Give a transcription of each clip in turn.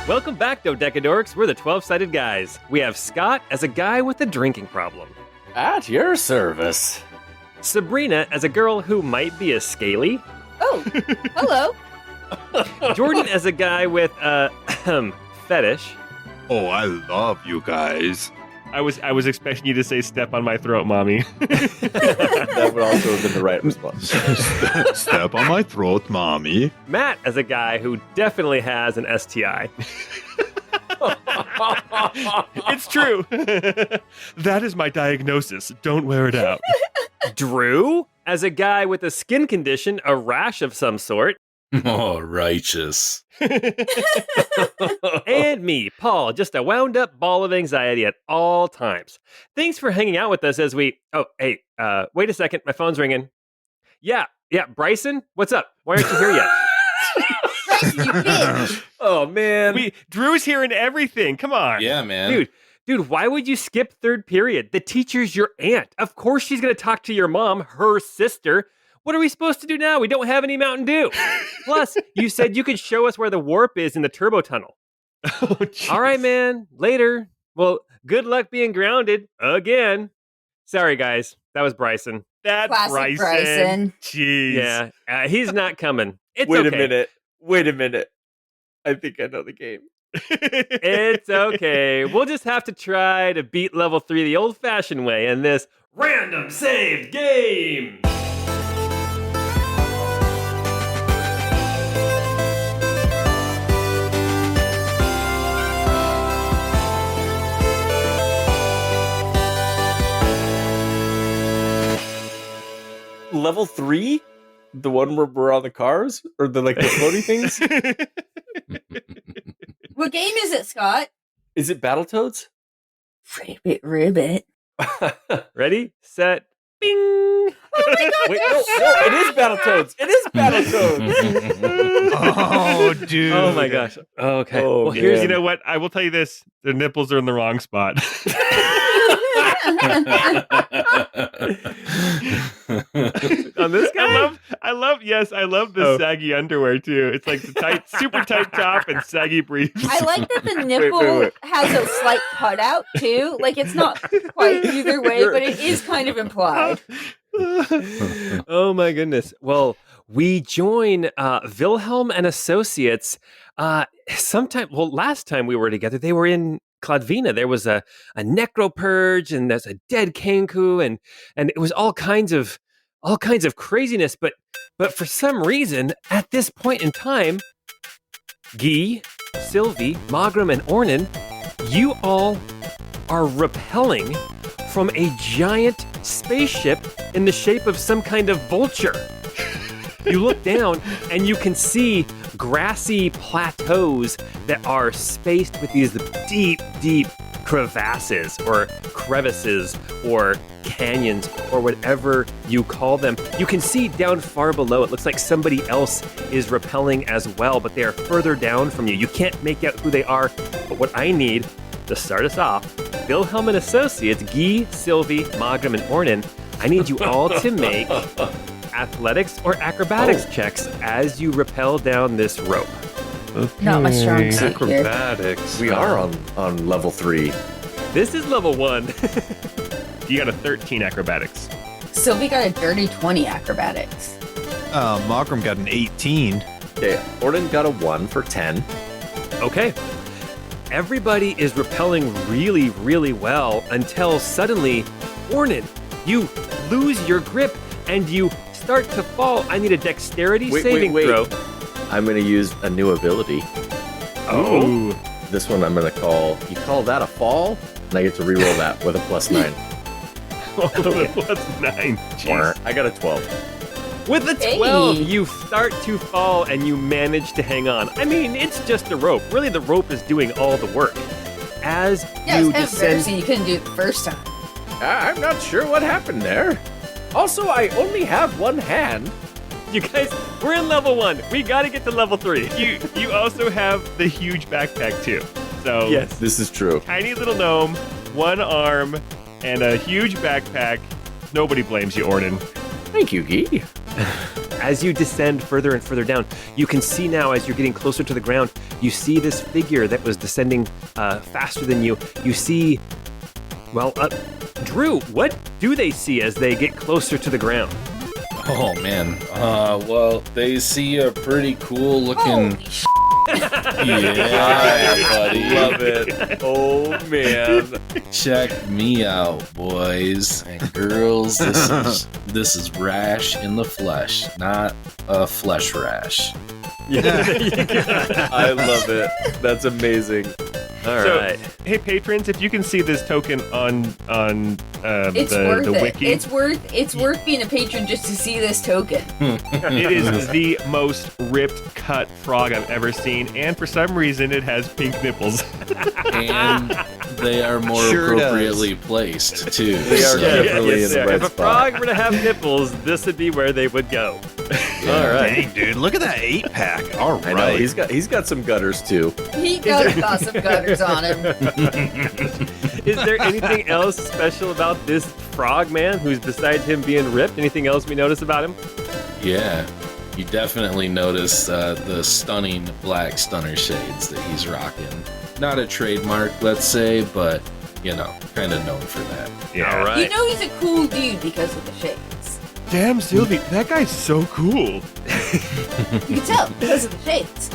Welcome back, Dodecadorks. We're the 12-sided guys. We have Scott as a guy with a drinking problem. At your service. Sabrina as a girl who might be a scaly. Oh, hello. Jordan as a guy with a fetish. Oh, I love you guys. I was expecting you to say "step on my throat, mommy." That would also have been the right response. Step on my throat, mommy. Matt as a guy who definitely has an STI. It's true. That is my diagnosis. Don't wear it out. Drew as a guy with a skin condition, a rash of some sort. Oh, righteous. And me, Paul, just a wound up ball of anxiety at all times. Thanks for hanging out with us as we... Oh, hey, wait a second. My phone's ringing. Yeah, Bryson, what's up? Why aren't you here yet? Bryson, you bitch. Oh, man. Drew's hearing everything. Come on. Yeah, man. Dude, why would you skip third period? The teacher's your aunt. Of course she's going to talk to your mom, her sister. What are we supposed to do now? We don't have any Mountain Dew. Plus, you said you could show us where the warp is in the turbo tunnel. Oh, all right, man. Later. Well, good luck being grounded again. Sorry, guys. That was Bryson. That's Classic Bryson. Jeez. Yeah, he's not coming. It's Wait okay. a minute. I think I know the game. It's okay. We'll just have to try to beat level 3 the old-fashioned way in this random saved game. Level 3? The one where we're on the cars? Or the floaty things? What game is it, Scott? Is it Battletoads? Ribbit. Ready, set, bing. Oh my god, Wait, no, it is Battletoads. It is Battletoads. Oh, dude. Oh my gosh. Okay. Oh, well, Here's, man. you know what? I will tell you this. The nipples are in the wrong spot. on this guy. I love the saggy underwear too. It's like the tight, super tight top and saggy briefs. I like that the nipple has a slight cutout too. Like it's not quite either way, but it is kind of implied. Oh my goodness. Well, we join Wilhelm and Associates last time we were together, they were in Kladvina. There was a necropurge and there's a dead Kenku and it was all kinds of craziness, but for some reason at this point in time, Guy, Sylvie, Magram, and Ornan, you all are rappelling from a giant spaceship in the shape of some kind of vulture. You look down and you can see grassy plateaus that are spaced with these deep, deep crevasses or crevices or canyons or whatever you call them. You can see down far below, it looks like somebody else is rappelling as well, but they are further down from you. You can't make out who they are, but what I need to start us off, Wilhelm and Associates, Guy, Sylvie, Magram, and Ornan, I need you all to make athletics or acrobatics checks as you rappel down this rope. Okay. Not my strong suit here. Acrobatics. We are on level 3. This is level 1. You got a 13 acrobatics. Sylvie got a dirty 20 acrobatics. Malcolm got an 18. Okay, Orden got a 1 for 10. Okay. Everybody is rappelling really, really well until suddenly, Ornan, you lose your grip and you start to fall. I need a dexterity saving throw. I'm going to use a new ability. Oh. This one I'm going to call... You call that a fall? And I get to reroll that with a +9. Plus 9. Jeez. I got a 12. With a 12, you start to fall and you manage to hang on. I mean, it's just a rope. Really, the rope is doing all the work. As Yeah, you it's kind of descend... embarrassing you couldn't do it the first time. I'm not sure what happened there. Also, I only have one hand. You guys, we're in level 1. We got to get to level 3. You also have the huge backpack too. So Yes. This is true. tiny little gnome, one arm, and a huge backpack. Nobody blames you, Ornan. Thank you, Guy. As you descend further and further down, you can see now as you're getting closer to the ground, you see this figure that was descending faster than you. You see, well, Drew, what do they see as they get closer to the ground? Oh man. Well, they see a pretty cool looking. Holy sh! Yeah, buddy. Love it. Oh man. Check me out, boys and girls. This is rash in the flesh, not a flesh rash. I love it. That's amazing. All So, right. Hey, patrons, if you can see this token on It's worth the it. wiki, It's worth being a patron just to see this token. it is the most ripped cut frog I've ever seen, and for some reason, it has pink nipples. And they are more Sure does. appropriately placed too. They are so- definitely in the right If a spot. frog were to have nipples, this would be where they would go. Yeah. All right. Dang, dude, look at that 8-pack. All I know right. he's got some gutters too. He does got some gutters on him. Is there anything else special about this frog man who's besides him being ripped? Anything else we notice about him? Yeah, you definitely notice the stunning black stunner shades that he's rocking. Not a trademark, let's say, but you know, kind of known for that. All right. You know he's a cool dude because of the shades. Damn, Sylvie, that guy's so cool. You can tell because of the shades.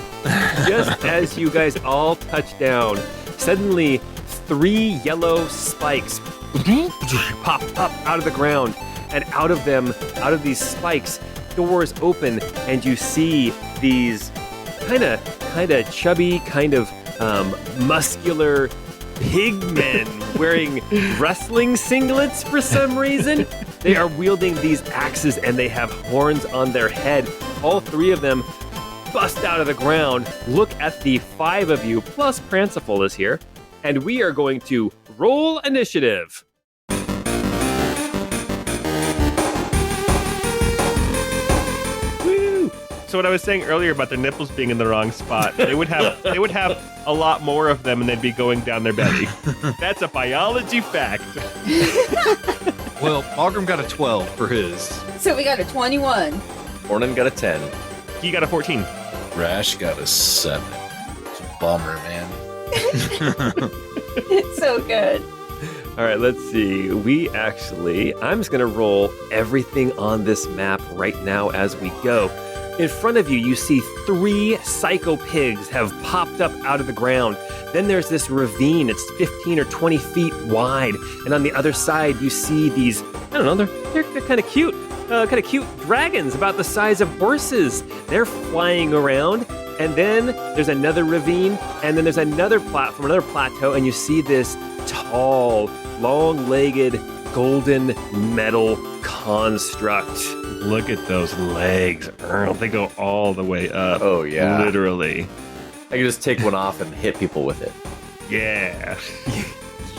Just as you guys all touch down, suddenly 3 yellow spikes pop up out of the ground, and out of these spikes, doors open, and you see these kind of chubby, kind of muscular pig men wearing wrestling singlets for some reason. They are wielding these axes, and they have horns on their head. All 3 of them bust out of the ground. Look at the 5 of you, plus Pranciful is here, and we are going to roll initiative. Woo! So what I was saying earlier about their nipples being in the wrong spot, they would have a lot more of them, and they'd be going down their belly. That's a biology fact. Well, Augram got a 12 for his. So we got a 21. Ornan got a 10. He got a 14. Rash got a 7. It's a bummer, man. It's so good. All right, let's see. I'm just going to roll everything on this map right now as we go. In front of you, you see 3 psycho pigs have popped up out of the ground. Then there's this ravine. It's 15 or 20 feet wide. And on the other side, you see these, I don't know, they're kind of cute. Kind of cute dragons about the size of horses. They're flying around. And then there's another ravine. And then there's another platform, another plateau. And you see this tall, long-legged, golden metal construct. Look at those legs. They go all the way up. Oh yeah. Literally. I can just take one off and hit people with it. Yeah.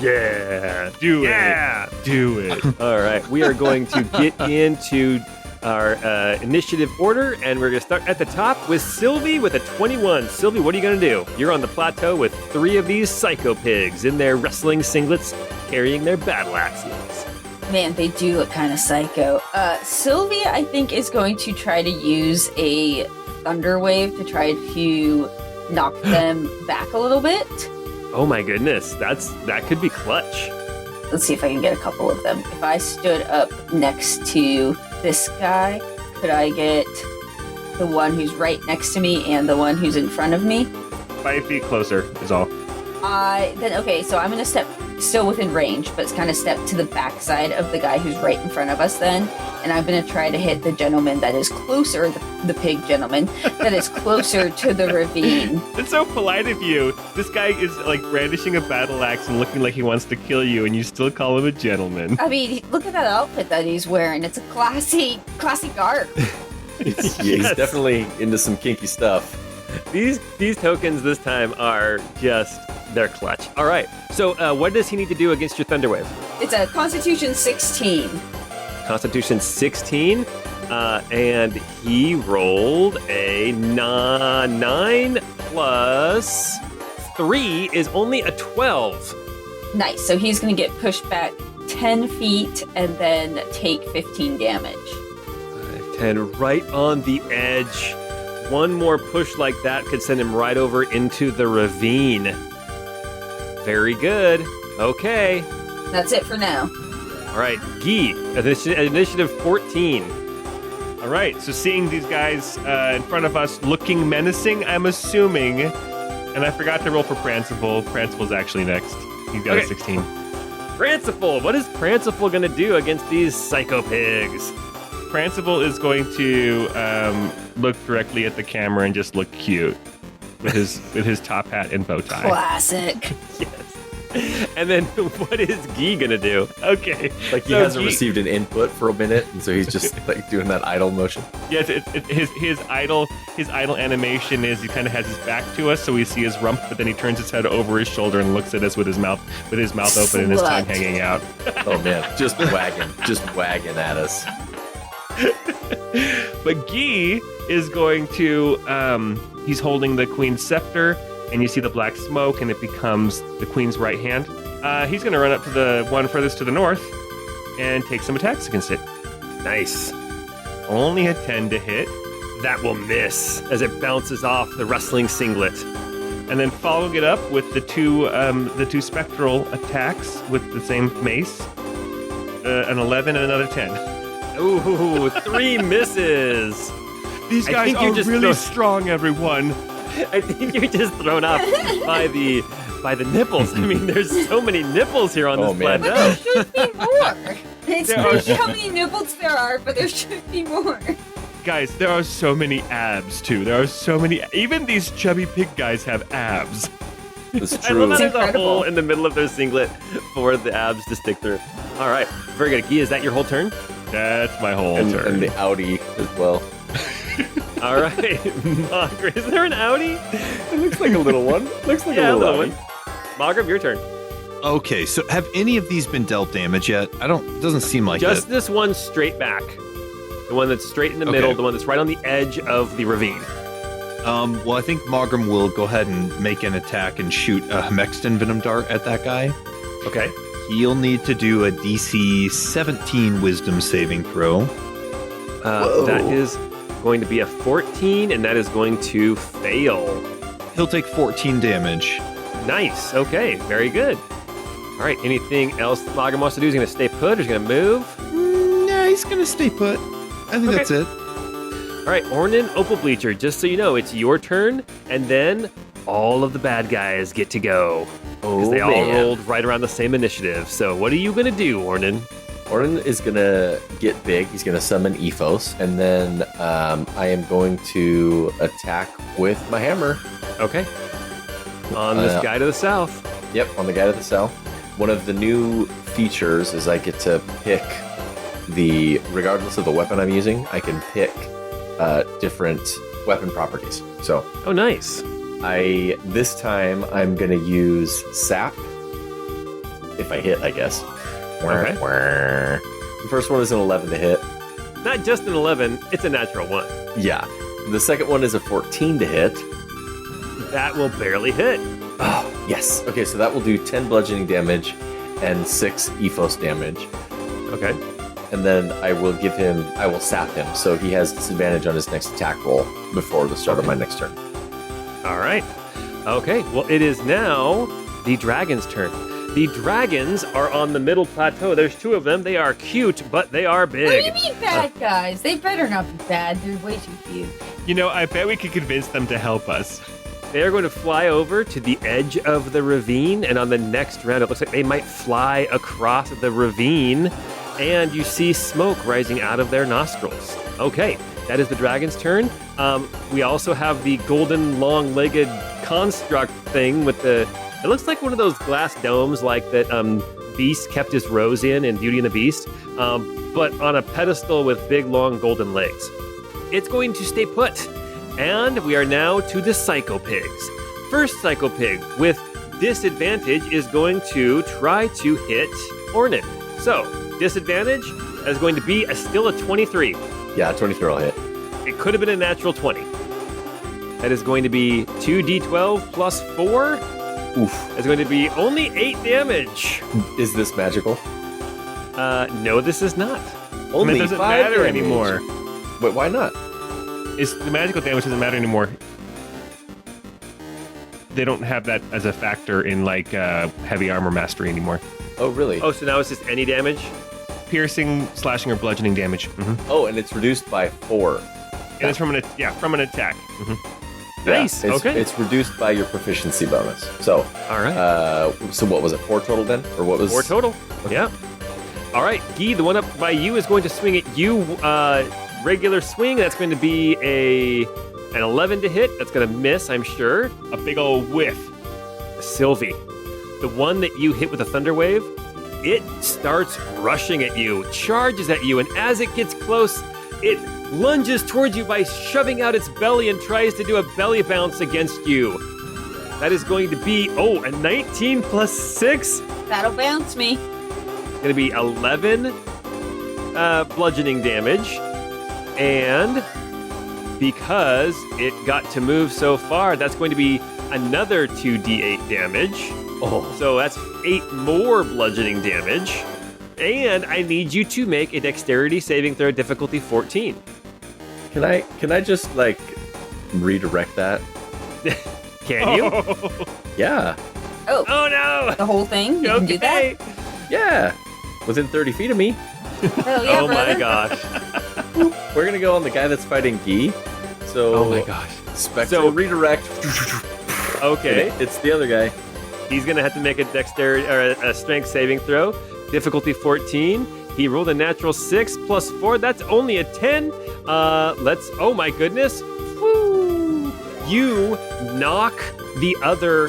Yeah. Do it. Do it. All right, we are going to get into our initiative order, and we're going to start at the top with Sylvie with a 21. Sylvie, what are you going to do? You're on the plateau with 3 of these psycho pigs in their wrestling singlets, carrying their battle axes. Man, they do look kind of psycho. Sylvia, I think, is going to try to use a thunder wave to try to knock them back a little bit. Oh my goodness, that could be clutch. Let's see if I can get a couple of them. If I stood up next to this guy, could I get the one who's right next to me and the one who's in front of me? 5 feet closer is all. So I'm gonna step still within range, but it's kind of step to the backside of the guy who's right in front of us then, and I'm gonna try to hit the gentleman that is closer, the pig gentleman, that is closer to the ravine. It's so polite of you. This guy is like brandishing a battle axe and looking like he wants to kill you, and you still call him a gentleman. I mean, look at that outfit that he's wearing. It's a classy garb. He's Yes. definitely into some kinky stuff. These tokens this time are just, they're clutch. All right, so what does he need to do against your thunder wave? It's a Constitution 16. Constitution 16, and he rolled a 9 plus 3 is only a 12. Nice. So he's going to get pushed back 10 feet and then take 15 damage. 10 right on the edge. One more push like that could send him right over into the ravine. Very good. Okay. That's it for now. All right, Guy, initiative 14. All right, so seeing these guys in front of us looking menacing, I'm assuming, and I forgot to roll for Pranciful. Pranciful's actually next. He's got a 16. Pranciful, what is Pranciful going to do against these psycho pigs? Pranciful is going to look directly at the camera and just look cute with his top hat and bow tie. Classic. Yes. And then what is Guy going to do? Okay. Like he So hasn't Guy- received an input for a minute, and so he's just like doing that idle motion. Yes, his idle animation is he kind of has his back to us, so we see his rump, but then he turns his head over his shoulder and looks at us with his mouth open and his tongue Slut. hanging out. Oh man, just wagging at us. But Guy is going to he's holding the queen's scepter, and you see the black smoke, and it becomes the queen's right hand. He's going to run up to the one furthest to the north and take some attacks against it. Nice. Only a 10 to hit. That will miss as it bounces off the wrestling singlet. And then following it up with the two spectral attacks with the same mace, an 11 and another 10. Ooh, 3 misses. These I guys think you are just really throw- more everyone. I think you're just thrown off by the nipples. I mean, there's so many nipples here on this Oh, man. But plateau. there should be more. It's There crazy are- how many nipples there are, but there should be more. Guys, there are so many abs too. There are so many. Even these chubby pig guys have abs. It's I love how true. there's a Incredible. hole in the middle of their singlet for the abs to stick through. All right, very good. Guy, is that your whole turn? That's my whole And, turn. and the Audi as well. All right, Mogra, is there an Audi? It looks like a little one. Looks like Yeah, a a little little Audi. one. Mogra, your turn. Okay, so have any of these been dealt damage yet? Doesn't seem like Just it. this one straight back. The one that's straight in the Okay. middle, the one that's right on the edge of the ravine. Well, I think Mogram will go ahead and make an attack and shoot a Hemexton Venom Dart at that guy. Okay. He'll need to do a DC 17 Wisdom saving throw. That is going to be a 14, and that is going to fail. He'll take 14 damage. Nice. Okay. Very good. All right. Anything else that Mogram wants to do? Is he going to stay put or is he going to move? Nah, he's gonna stay put. I think Okay. that's it. All right. Ornan Opal Bleacher, just so you know, it's your turn, and then all of the bad guys get to go. Because they all rolled right around the same initiative. So what are you going to do, Ornan? Ornan is gonna get big. He's gonna summon Ethos, and then I am going to attack with my hammer. Okay. On this guy to the south. Yep, on the guy to the south. One of the new features is I get to pick regardless of the weapon I'm using, I can pick different weapon properties. So Oh, nice. this time I'm gonna use sap. If I hit, I guess. Okay. The first one is an 11 to hit. Not just an 11, it's a natural 1. Yeah. The second one is a 14 to hit. That will barely hit. Oh, yes. Okay, so that will do 10 bludgeoning damage and 6 ethos damage. Okay. And then I will sap him, so he has disadvantage on his next attack roll before the start of my next turn. All right. Okay. Well, it is now the dragon's turn. The dragons are on the middle plateau. There's 2 of them. They are cute, but they are What do you big. mean bad guys? They better not be bad. They're way too cute. You know, I bet we could convince them to help us. They are going to fly over to the edge of the ravine, and on the next round, it looks like they might fly across the ravine, and you see smoke rising out of their nostrils. Okay, that is the dragon's turn. We also have the golden long-legged construct thing with the... It looks like one of those glass domes like that Beast kept his rose in Beauty and the Beast, but on a pedestal with big, long golden legs. It's going to stay put. And we are now to the Psycho Pigs. First Psycho Pig with disadvantage is going to try to hit Ornan. So, disadvantage is going to be still a 23. Yeah, 23 will hit. It could have been a natural 20. That is going to be 2d12 plus 4. Oof. It's going to be only 8 damage. Is this magical? No, this is not. And Only it doesn't 5 matter damage. anymore. Wait, why not? Is the magical damage doesn't matter anymore. They don't have that as a factor in like heavy armor mastery anymore. Oh, really? Oh, so now it's just any damage? Piercing, slashing, or bludgeoning damage. Oh, and it's reduced by 4. And it's from an attack. Yeah, Nice. It's, Okay. It's reduced by your proficiency bonus. So, All right. so what was it? 4 total then, or what was 4 total. Yeah. All right, Guy, the one up by you is going to swing at you. Regular swing. That's going to be an 11 to hit. That's going to miss, I'm sure. A big old whiff. Sylvie, the one that you hit with a thunder wave, it starts rushing at you, charges at you, and as it gets close, it lunges towards you by shoving out its belly and tries to do a belly bounce against you. That is going to be, a 19 plus 6. That'll bounce me. Going to be 11 bludgeoning damage. And because it got to move so far, that's going to be another 2d8 damage. Oh, So that's 8 more bludgeoning damage. And I need you to make a dexterity saving throw difficulty 14. can I just like redirect that? Can you? Yeah, Oh, Oh no! the whole thing? You can do that? yeah. Within 30 feet of me, Hell yeah, Oh my brother. gosh. we're gonna go on the guy that's fighting Guy. So, Oh my gosh. Spectre So- redirect. Okay. It's the other guy. He's gonna have to make a dexterity or a strength saving throw. Difficulty 14. He rolled a natural 6 plus 4. That's only a 10. Oh my goodness. Woo! You knock the other,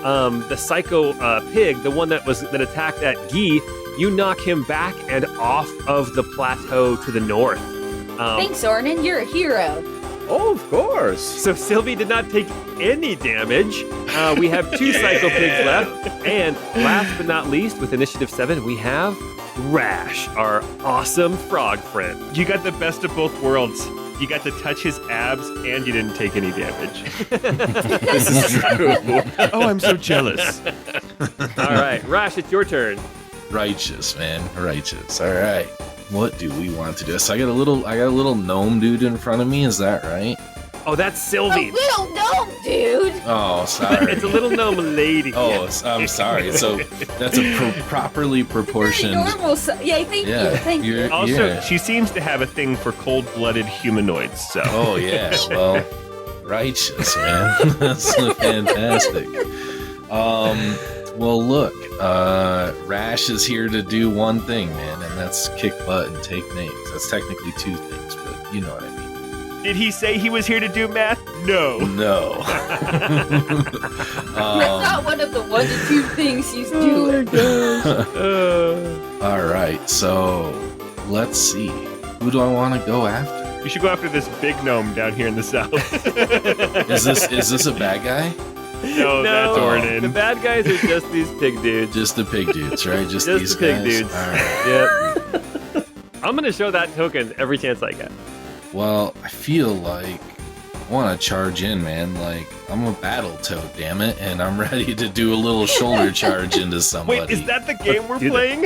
the psycho pig, the one that attacked at Guy. You knock him back and off of the plateau to the north. Thanks, Ornan. You're a hero. Oh, of course. So Sylvie did not take any damage. We have 2 psycho pigs left. And last but not least, with initiative 7, we have Rash, our awesome frog friend. You got the best of both worlds. You got to touch his abs and you didn't take any damage. This is true. Oh, I'm so jealous. All right, Rash, it's your turn. Righteous, man. Righteous. All right. What do we want to do? So I got a little gnome dude in front of me. Is that right? Oh, that's A Sylvie. little gnome, dude. Oh, sorry. It's a little gnome lady. Oh, I'm sorry. So that's a properly proportioned. Normal. Yeah, thank you. Thank you. You're- Also, yeah. she seems to have a thing for cold-blooded humanoids, so... Oh yeah. Well, righteous, man. That's fantastic. Well, look. Rash is here to do one thing, man, and that's kick butt and take names. That's technically 2 things, but you know what I mean. Did he say he was here to do math? No. No. That's not one of the 1 to 2 things he's doing. All right, so let's see. Who do I want to go after? You should go after this big gnome down here in the south. Is this a bad guy? No, that's The Ornan. bad guys are just these pig dudes. Just the pig dudes, right? Just Just these the pig guys? dudes. All right. Yep. I'm gonna show that token every chance I get. Well, I feel like I want to charge in, man. Like, I'm a battle toad, damn it, and I'm ready to do a little shoulder charge into somebody. Wait, is that the game we're do that. playing?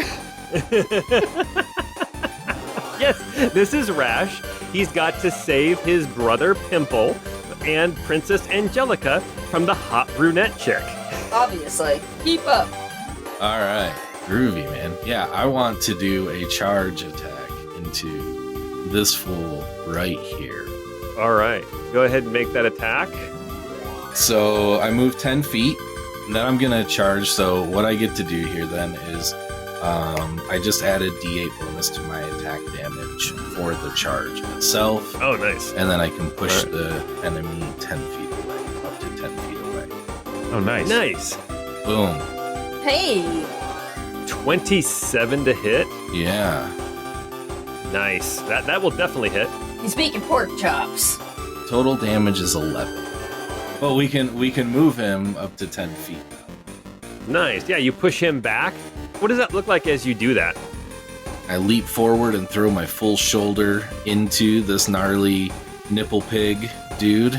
Yes, this is Rash. He's got to save his brother Pimple and Princess Angelica from the hot brunette chick. Obviously. Keep up. All right, groovy, man. Yeah, I want to do a charge attack into this fool right here. All right, go ahead and make that attack. So I move 10 feet, and then I'm gonna charge. So what I get to do here then is I just added D8 bonus to my attack damage for the charge itself, Oh, nice. and then I can push Alright. the enemy 10 feet away, up to 10 feet away. Oh, nice. Nice. Boom. Hey. 27 to hit. Yeah. Nice. That will definitely hit. He's making pork chops. Total damage is 11. But we can move him up to 10 feet now. Nice. Yeah, you push him back. What does that look like as you do that? I leap forward and throw my full shoulder into this gnarly nipple pig dude.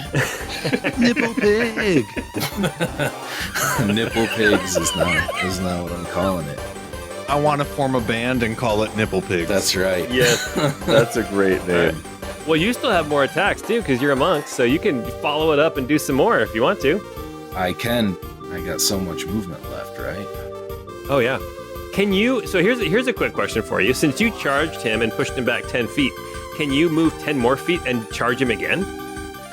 Nipple pig. Nipple pigs is not what I'm calling it. I want to form a band and call it Nipple Pigs. That's right. Yes. That's a great name. Well, you still have more attacks too, because you're a monk, so you can follow it up and do some more if you want to. I can. I got so much movement left, right? Oh yeah. Can you? So here's a quick question for you. Since you charged him and pushed him back 10 feet, can you move 10 more feet and charge him again?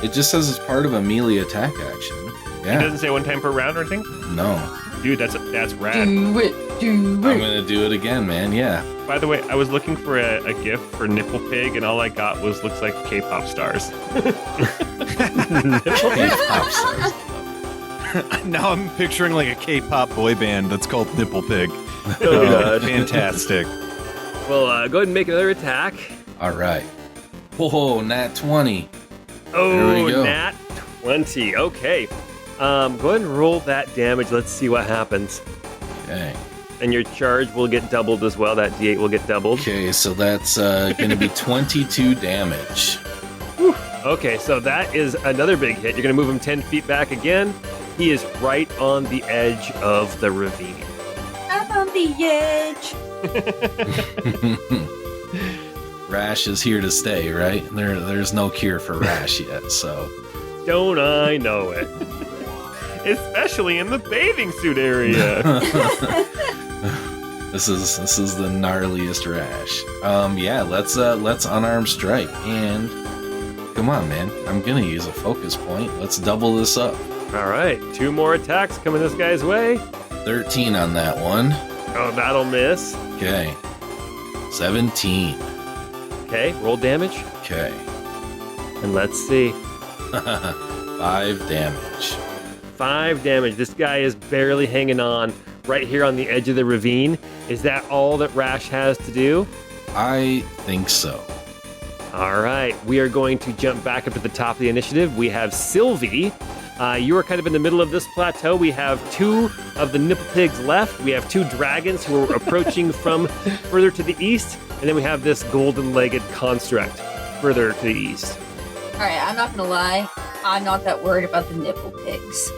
It just says it's part of a melee attack action. It Yeah. doesn't say one time per round or anything? No. Dude, that's rad. Do it. I'm gonna do it again, man. Yeah. By the way, I was looking for a GIF for Nipple Pig, and all I got looks like K-pop stars. K-pop stars. Now I'm picturing like a K-pop boy band that's called Nipple Pig. Oh, God. Fantastic. Well, go ahead and make another attack. All right. Whoa, nat 20. Oh, There we go. nat 20. Okay. Go ahead and roll that damage. Let's see what happens. Okay. And your charge will get doubled as well. That D8 will get doubled. Okay, so that's gonna be 22 damage. Okay, so that is another big hit. You're going to move him 10 feet back again. He is right on the edge of the ravine. I'm on the edge. Rash is here to stay, right? There's no cure for rash yet, so Don't I know it? Especially in the bathing suit area. this is the gnarliest rash. Yeah, let's unarmed strike and come on, man. I'm gonna use a focus point. Let's double this up. All right, 2 more attacks coming this guy's way. 13 on that one. Oh, that'll miss. Okay. 17. Okay, roll damage. Okay. And let's see. 5 damage. 5 damage. This guy is barely hanging on right here on the edge of the ravine. Is that all that Rash has to do? I think so. All right, we are going to jump back up to the top of the initiative. We have Sylvie. You are kind of in the middle of this plateau. We have 2 of the Nipple Pigs left. We have 2 dragons who are approaching from further to the east. And then we have this golden-legged construct further to the east. All right, I'm not gonna lie. I'm not that worried about the Nipple Pigs.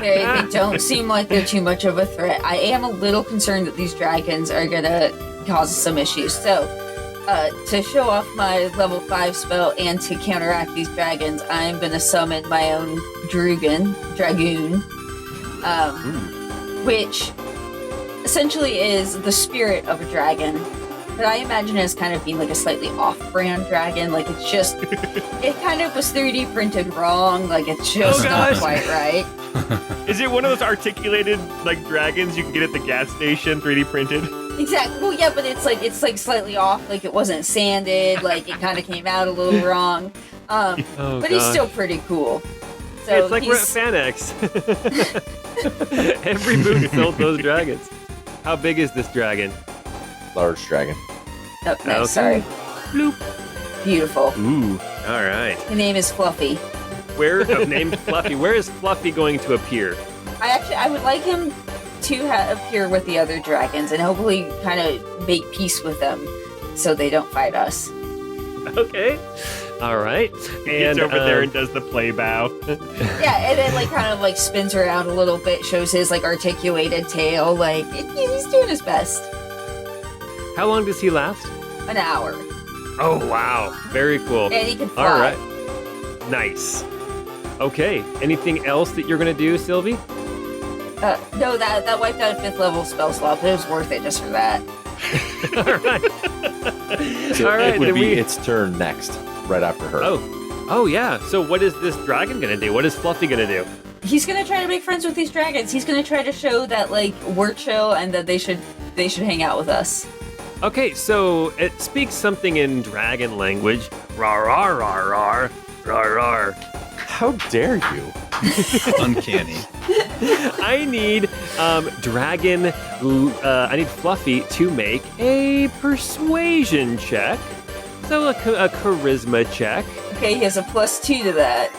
They don't seem like they're too much of a threat. I am a little concerned that these dragons are gonna cause us some issues. So, to show off my level 5 spell and to counteract these dragons, I'm gonna summon my own dragoon, which essentially is the spirit of a dragon. But I imagine it as kind of being like a slightly off-brand dragon. Like it's just, it kind of was 3D printed wrong. Like it's just not quite right. Is it one of those articulated like dragons you can get at the gas station, 3D printed? Exactly. Well, yeah, but it's like slightly off. Like it wasn't sanded. Like it kind of came out a little wrong. But he's still pretty cool. So it's like we're at FanX. Every booth sold those dragons. How big is this dragon? Large dragon. Oh, no, Okay. sorry. Bloop. Beautiful. Ooh. All right. His name is Fluffy. Where named Fluffy? Where is Fluffy going to appear? I would like him to appear with the other dragons and hopefully kind of make peace with them so they don't fight us. Okay. All right. He gets over there and does the play bow. Yeah, and then like kind of like spins around a little bit, shows his like articulated tail. Like he's doing his best. how long does he last? An hour, Oh, wow. Very cool. and he can fly. All right. Nice. Okay. Anything else that you're going to do, Sylvie? No, that wiped out a 5th level spell slot, but it was worth it just for that. All right. So All right. it would Then be its turn next, right after her. Oh, yeah. So what is this dragon going to do? What is Fluffy going to do? He's gonna try to make friends with these dragons. He's gonna try to show that like we're chill and that they should hang out with us. Okay, so it speaks something in dragon language. Rar, rar, rar, rar, rar, rar. How dare you? Uncanny. I need I need Fluffy to make a persuasion check. So a charisma check. Okay, he has a +2 to that.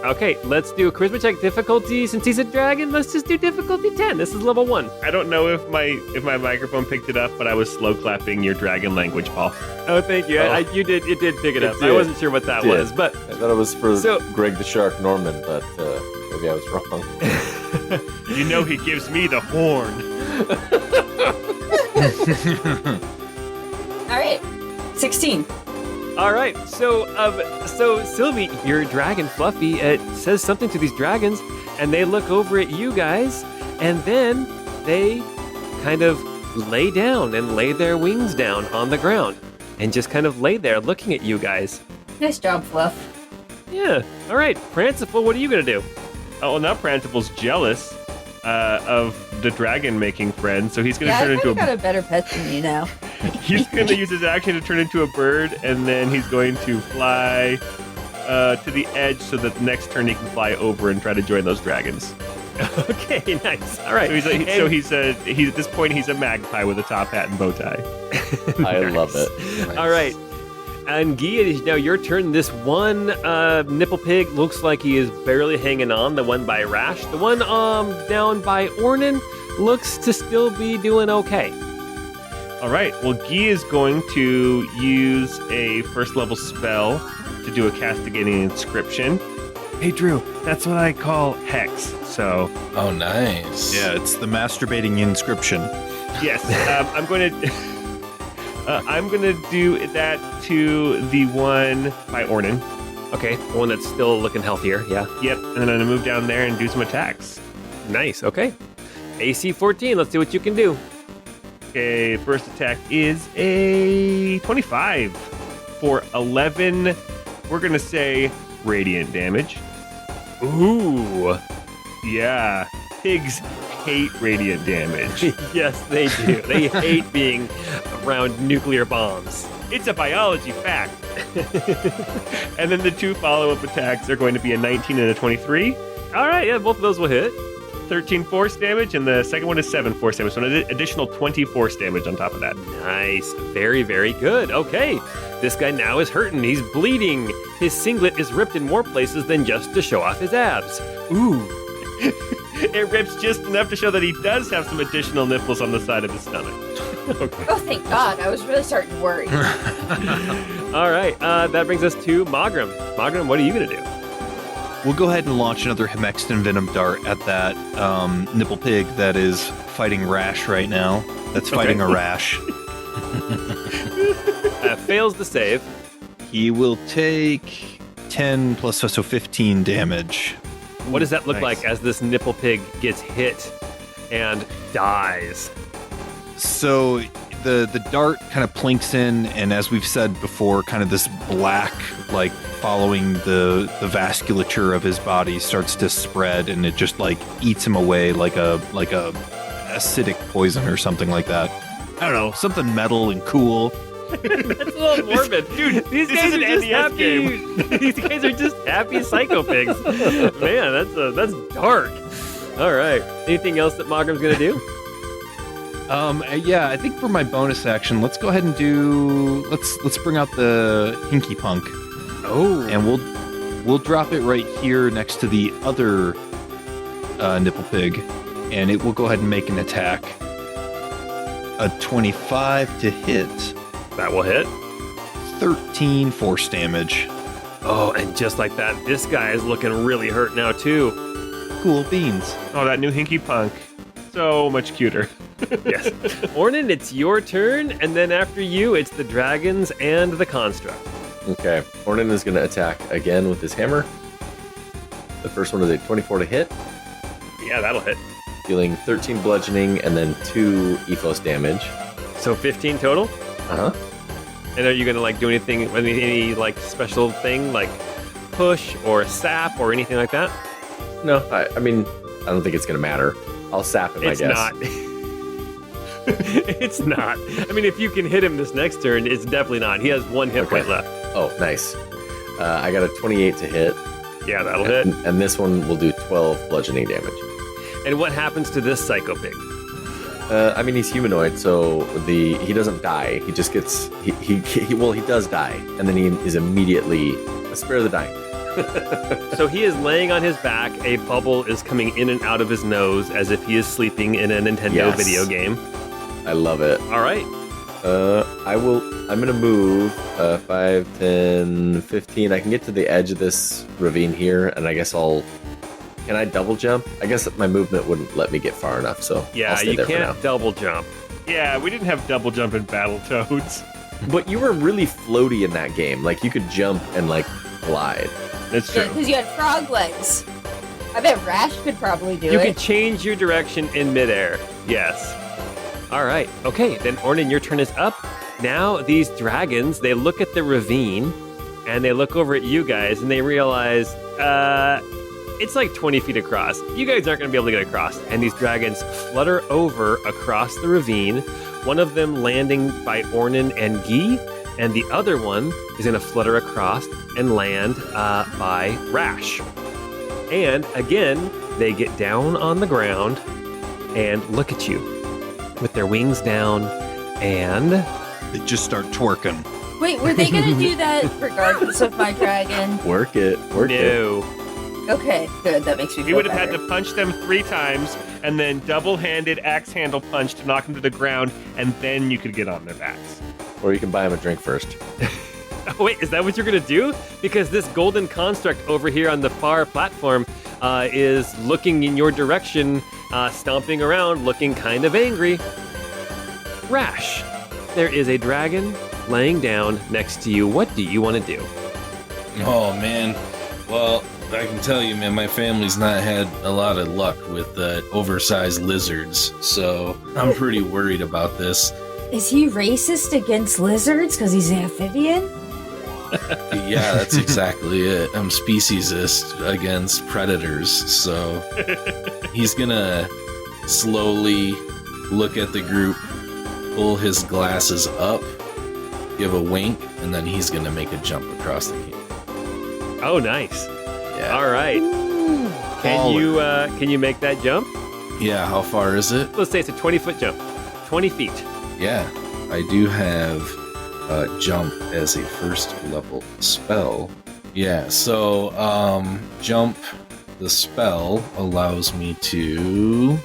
Okay, let's do a charisma check difficulty. Since he's a dragon, let's just do difficulty 10. This is level 1. I don't know if my microphone picked it up, but I was slow clapping your dragon language, Paul. Oh, thank you. Oh. It did pick it It up. I did. wasn't sure what that It did. was, but I thought it was for So- Greg the Shark Norman, but maybe I was wrong. You know he gives me the horn. All right, 16. All right. So Sylvie, your dragon Fluffy, says something to these dragons, and they look over at you guys, and then they kind of lay down and lay their wings down on the ground, and just kind of lay there looking at you guys. Nice job, Fluff. Yeah. All right, Pranciple, what are you gonna do? Oh, well, now Pranciple's jealous of the dragon making friend, so he's going to Yeah, turn I into a. got a better pet than you now. He's going to use his action to turn into a bird, and then he's going to fly to the edge so that the next turn he can fly over and try to join those dragons. Okay, nice. All right. He's at this point he's a magpie with a top hat and bow tie. I love it. Nice. All right. And Guy, it is now your turn. This one nipple pig looks like he is barely hanging on. The one by Rash. The one down by Ornan looks to still be doing okay. All right. Well, Guy is going to use a first level spell to do a castigating inscription. Hey, Drew, that's what I call hex. So, Oh, nice. Yeah, it's the masturbating inscription. yes, I'm going to. I'm going to do that to the one by Ornan. Okay, the one that's still looking healthier. Yeah. Yep, and then I'm going to move down there and do some attacks. Nice. Okay. AC 14. Let's see what you can do. Okay, first attack is a 25 for 11, we're going to say, radiant damage. Ooh. Yeah, pigs hate radiant damage. Yes, they do. They hate being around nuclear bombs. It's a biology fact. And then the two follow-up attacks are going to be a 19 and a 23. All right. Yeah, both of those will hit. 13 force damage, and the second one is 7 force damage, so an additional 20 force damage on top of that. Nice. Very, very good. Okay. This guy now is hurting. He's bleeding. His singlet is ripped in more places than just to show off his abs. Ooh. It rips just enough to show that he does have some additional nipples on the side of his stomach. Oh, thank God. I was really starting to worry. All right. That brings us to Magram. Magram, what are you going to do? We'll go ahead and launch another Hemexton Venom Dart at that nipple pig that is fighting Rash right now. That's fighting a rash. Fails the save. He will take 10 plus so 15 damage. What does that look Nice. like as this nipple pig gets hit and dies? So the dart kind of plinks in, and as we've said before, kind of this black, like following the vasculature of his body, starts to spread, and it just like eats him away like a acidic poison or something like that. I don't know, something metal and cool. That's a little morbid. Dude, These this guys is are an just NES happy. game. These guys are just happy psycho pigs. Man, that's dark. All right. Anything else that Magram's gonna do? Yeah, I think for my bonus action, let's go ahead and do let's bring out the Hinky Punk, Oh, and we'll drop it right here next to the other nipple pig, and it will go ahead and make an attack. A 25 to hit, that will hit. 13 force damage. Oh, and just like that, this guy is looking really hurt now too. Cool beans. Oh, that new Hinky Punk. So much cuter. Yes. Ornan, it's your turn, and then after you, it's the dragons and the construct. Okay. Ornan is going to attack again with his hammer. The first one is a 24 to hit, Yeah, that'll hit. dealing 13 bludgeoning and then 2 ethos damage. So 15 total. Uh-huh. And are you gonna like do anything, any like special thing, like push or sap or anything like that? No, I mean, I don't think it's going to matter. I'll sap him, It's I guess. not. It's not. I mean, if you can hit him this next turn, it's definitely not. He has one hit point left. Oh, nice. I got a 28 to hit. Yeah, that'll hit. And this one will do 12 bludgeoning damage. And what happens to this psycho pig? I mean, he's humanoid, so he doesn't die. He just gets he does die, and then he is immediately spare the dying. So he is laying on his back. A bubble is coming in and out of his nose as if he is sleeping in a Nintendo Yes. video game. I love it. All right. I'm gonna move 5, 10, 15. I can get to the edge of this ravine here, and I guess can I double jump? I guess my movement wouldn't let me get far enough, so Yeah, I'll stay you there can't for now. double jump. Yeah, we didn't have double jump in Battletoads. But you were really floaty in that game. Like, you could jump and, like, glide. That's Yeah, true. because you had frog legs. I bet Rash could probably do You it. can change your direction in midair. Yes. All right. Okay, then Ornan, your turn is up. Now these dragons, they look at the ravine and they look over at you guys and they realize it's like 20 feet across. You guys aren't going to be able to get across. And these dragons flutter over across the ravine, one of them landing by Ornan and Guy, and the other one is going to flutter across and land by Rash. And again, they get down on the ground and look at you with their wings down, and They just start twerking. Wait, were they going to do that regardless of my dragon? Work it. Work it. no. Okay, good. That makes me feel You would have better. had to punch them 3 times and then double-handed axe handle punch to knock them to the ground, and then you could get on their backs. Or you can buy him a drink first. Oh, wait, is that what you're going to do? Because this golden construct over here on the far platform is looking in your direction, stomping around, looking kind of angry. Rash, there is a dragon laying down next to you. What do you want to do? Oh man, well I can tell you, man, my family's not had a lot of luck with oversized lizards, so I'm pretty worried about this. Is he racist against lizards because he's an amphibian? Yeah, that's exactly it. I'm speciesist against predators, so he's gonna slowly look at the group, pull his glasses up, give a wink, and then he's gonna make a jump across the camp. Oh, nice. Yeah. All right. Can you make that jump? Yeah, how far is it? Let's say it's a 20-foot jump. 20 feet. Yeah, I do have jump as a first level spell. Yeah, so jump, the spell allows me to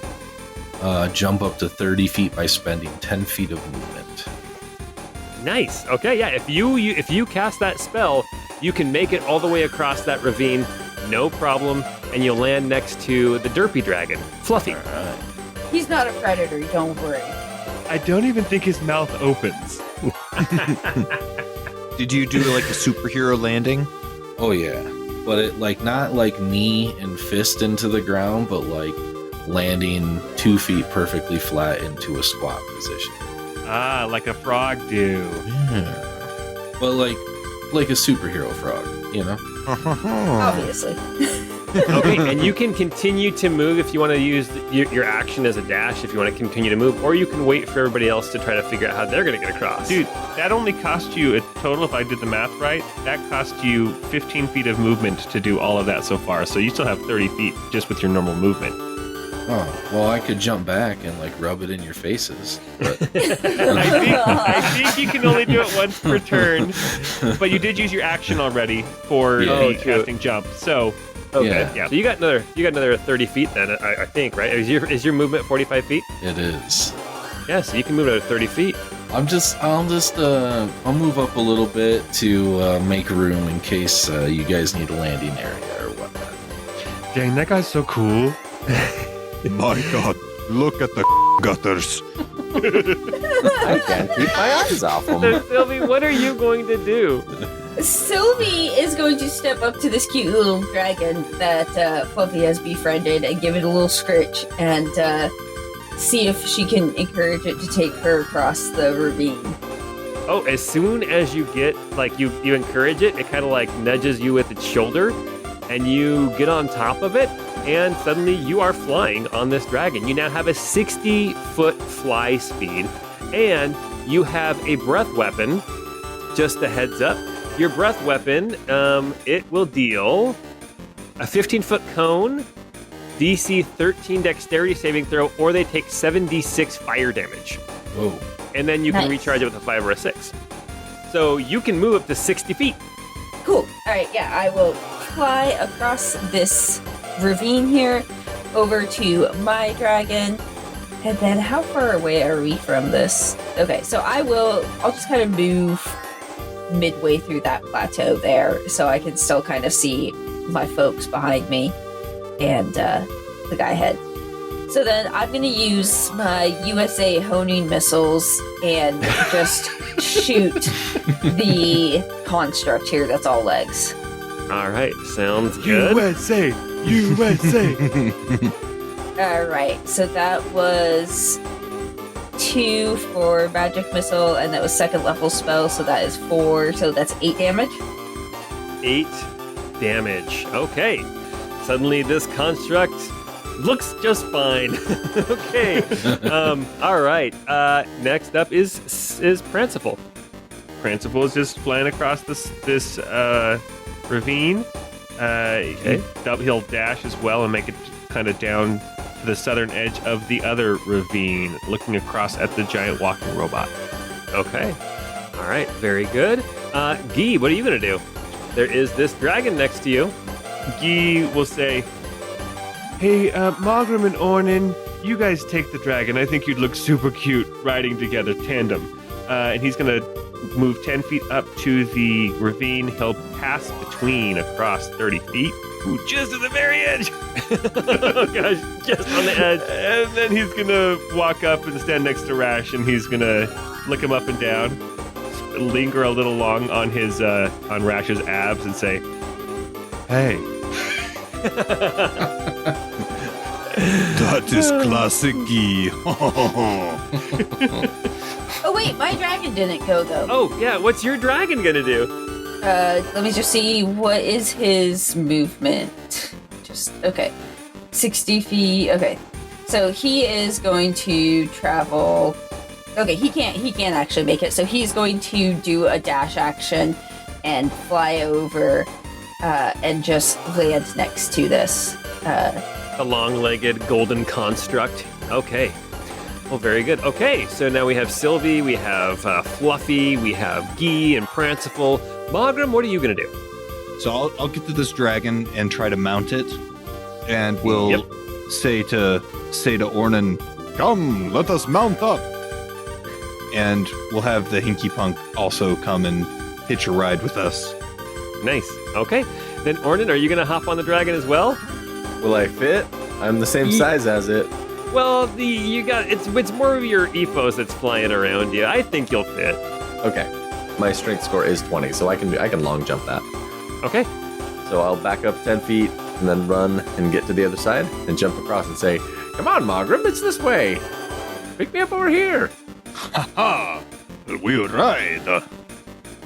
jump up to 30 feet by spending 10 feet of movement. Nice. Okay, yeah. If you cast that spell, you can make it all the way across that ravine, no problem, and you'll land next to the derpy dragon, Fluffy. He's not a predator, don't worry. I don't even think his mouth opens. Did you do like a superhero landing? Oh yeah, but it like not like knee and fist into the ground, but like landing 2 feet perfectly flat into a squat position. Ah, like a frog do. But like a superhero frog, you know? Obviously. Okay, and you can continue to move if you want to use your action as a dash if you want to continue to move, or you can wait for everybody else to try to figure out how they're going to get across. Dude, that only cost you a total, if I did the math right, that cost you 15 feet of movement to do all of that so far. So you still have 30 feet just with your normal movement. Oh, well, I could jump back and like rub it in your faces. But I think you can only do it once per turn, but you did use your action already for Yeah. the casting jump. So Okay, Yeah. So you got another 30 feet then, I think, right? Is your movement 45 feet? it is. Yeah, so you can move another 30 feet. I'll move up a little bit to make room in case you guys need a landing area or whatnot. dang, that guy's so cool. My God, look at the gutters. I can't keep my eyes off So, them. Sylvie, what are you going to do? Sylvie is going to step up to this cute little dragon that Fluffy has befriended and give it a little scritch and see if she can encourage it to take her across the ravine. Oh, as soon as you get, like, you encourage it, it kind of like nudges you with its shoulder, and you get on top of it, and suddenly you are flying on this dragon. You now have a 60-foot fly speed, and you have a breath weapon. Just a heads up. Your breath weapon, it will deal a 15-foot cone, DC 13 dexterity saving throw, or they take 7d6 fire damage. Whoa. And then you can Nice. recharge it with a 5 or a 6. So you can move up to 60 feet. Cool. All right, yeah, I will fly across this ravine here over to my dragon. And then how far away are we from this? Okay, so I'll just kind of move midway through that plateau there so I can still kind of see my folks behind me and the guy ahead. So then I'm going to use my USA honing missiles and just shoot the construct here that's all legs. All right, sounds good. USA. All right, so that was 2 for magic missile, and that was second level spell, so that is 4, so that's 8 damage. 8 damage. Okay. Suddenly this construct looks just fine. Okay. All right. Next up is Pranciple. Pranciple is just flying across this ravine. Okay. He'll dash as well and make it kind of down to the southern edge of the other ravine, looking across at the giant walking robot. Okay. All right. Very good. Guy, what are you going to do? There is this dragon next to you. Guy will say, "Hey, Margrim and Ornan, you guys take the dragon. I think you'd look super cute riding together, tandem." And he's going to move 10 feet up to the ravine. He'll pass between across 30 feet. Ooh, just at the very edge. Oh gosh, just on the edge. And then he's going to walk up and stand next to Rash, and he's going to lick him up and down, linger a little long on his on Rash's abs and say, "Hey." That is classic Guy. Oh wait, my dragon didn't go though. Oh yeah, what's your dragon going to do? Let me just see, what is his movement? Okay. 60 feet, okay. So he is going to travel. Okay, he can't actually make it. So he's going to do a dash action and fly over and just land next to this. A long-legged golden construct. Okay. Well, very good. Okay, so now we have Sylvie, we have Fluffy, we have Guy and Pranciple. Margrim, what are you going to do? So I'll get to this dragon and try to mount it, and we'll say to Ornan, "Come, let us mount up." And we'll have the Hinky Punk also come and hitch a ride with us. Nice. Okay. Then Ornan, are you going to hop on the dragon as well? Will I fit? I'm the same size as it. Well, it's more of your ethos that's flying around you. I think you'll fit. Okay. My strength score is 20, so I can long jump that. Okay. So I'll back up 10 feet and then run and get to the other side and jump across and say, "Come on, Margrim, it's this way. Pick me up over here." Ha! We'll ride.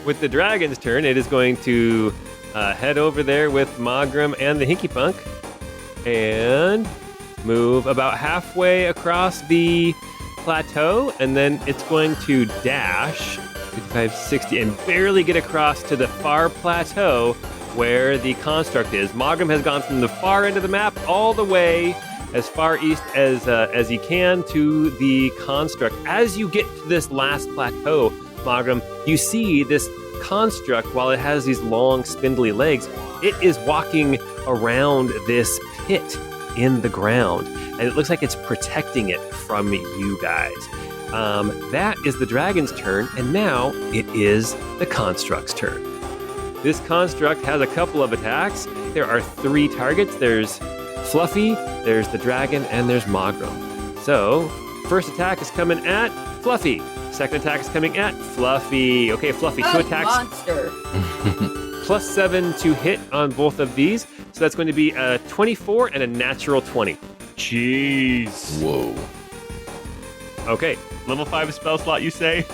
With the dragon's turn, it is going to head over there with Margrim and the Hinky Punk and move about halfway across the plateau, and then it's going to dash 55, 60, and barely get across to the far plateau where the construct is. Margrim has gone from the far end of the map all the way as far east as he can to the construct. As you get to this last plateau, Margrim, you see this construct, while it has these long spindly legs, it is walking around this pit in the ground, and it looks like it's protecting it from you guys. That is the dragon's turn, and now it is the construct's turn. This construct has a couple of attacks. There are 3 targets. There's Fluffy, there's the dragon, and there's Margrim. So, first attack is coming at Fluffy. Second attack is coming at Fluffy. Okay, Fluffy, 2 attacks. Monster. +7 to hit on both of these. So that's going to be a 24 and a natural 20. Jeez. Whoa. Okay. Level 5 spell slot, you say?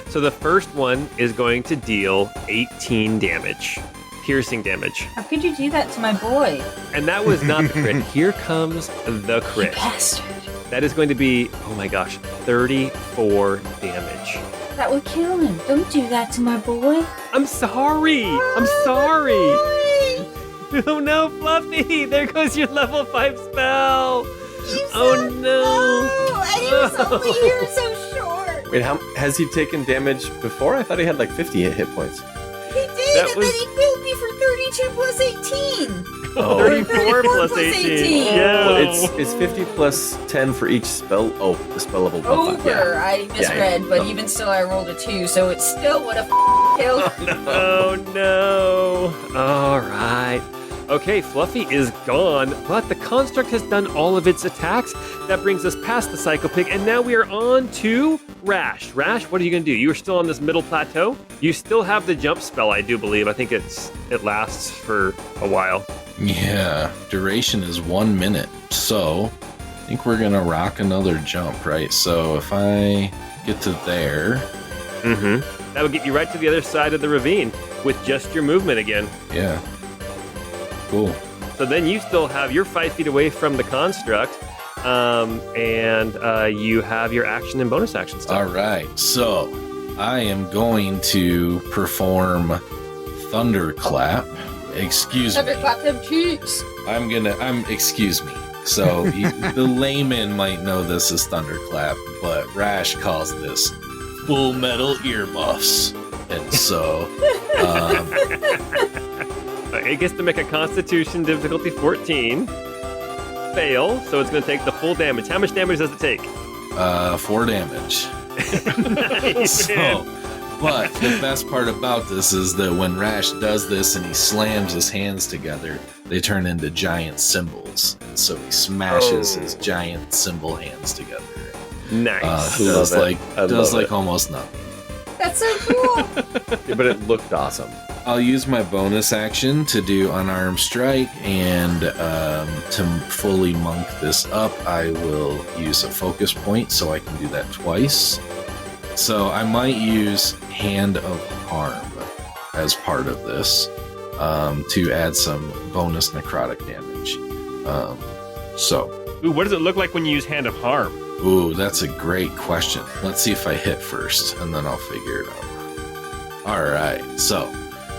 So the first one is going to deal 18 damage. Piercing damage. How could you do that to my boy? And that was not the crit. Here comes the crit. Bastard. That is going to be, oh my gosh, 34 damage. That would kill him. Don't do that to my boy. I'm sorry. I'm sorry. Oh no, Fluffy. There goes your level 5 spell. Oh no. And he was only here so short. Wait, has he taken damage before? I thought he had like 50 hit points. He did, That and was- then he killed me for 32 plus 18. Oh. 34 plus plus 18. 18. Yeah. Well, it's 50 plus 10 for each spell. Oh, the spell level. Over. Yeah. I misread, yeah. but Oh. even still, I rolled a 2, so it still would have killed. Oh no. All right. Okay, Fluffy is gone, but the construct has done all of its attacks. That brings us past the Psycho Pig, and now we are on to Rash. Rash, what are you going to do? You are still on this middle plateau. You still have the jump spell, I do believe. I think it lasts for a while. Yeah, duration is 1 minute. So I think we're going to rock another jump, right? So if I get to there. That would get you right to the other side of the ravine with just your movement again. Yeah. Cool. So then you still have, you're 5 feet away from the construct, and you have your action and bonus action stuff. All right. So I am going to perform Thunderclap. Excuse me. Thunderclap them cheeks. Excuse me. So the layman might know this as Thunderclap, but Rash calls this Full Metal Earmuffs. And so, It gets to make a Constitution difficulty 14. Fail, so it's going to take the full damage. How much damage does it take? 4 damage. Nice. So, but the best part about this is that when Rash does this and he slams his hands together, they turn into giant cymbals. And so he smashes his giant cymbal hands together. Nice. Does love it. almost nothing. That's so cool. Yeah, but it looked awesome. I'll use my bonus action to do unarmed strike, and to fully monk this up, I will use a focus point, so I can do that twice. So I might use Hand of Harm as part of this to add some bonus necrotic damage. Ooh, what does it look like when you use Hand of Harm? Ooh, that's a great question. Let's see if I hit first, and then I'll figure it out. All right, so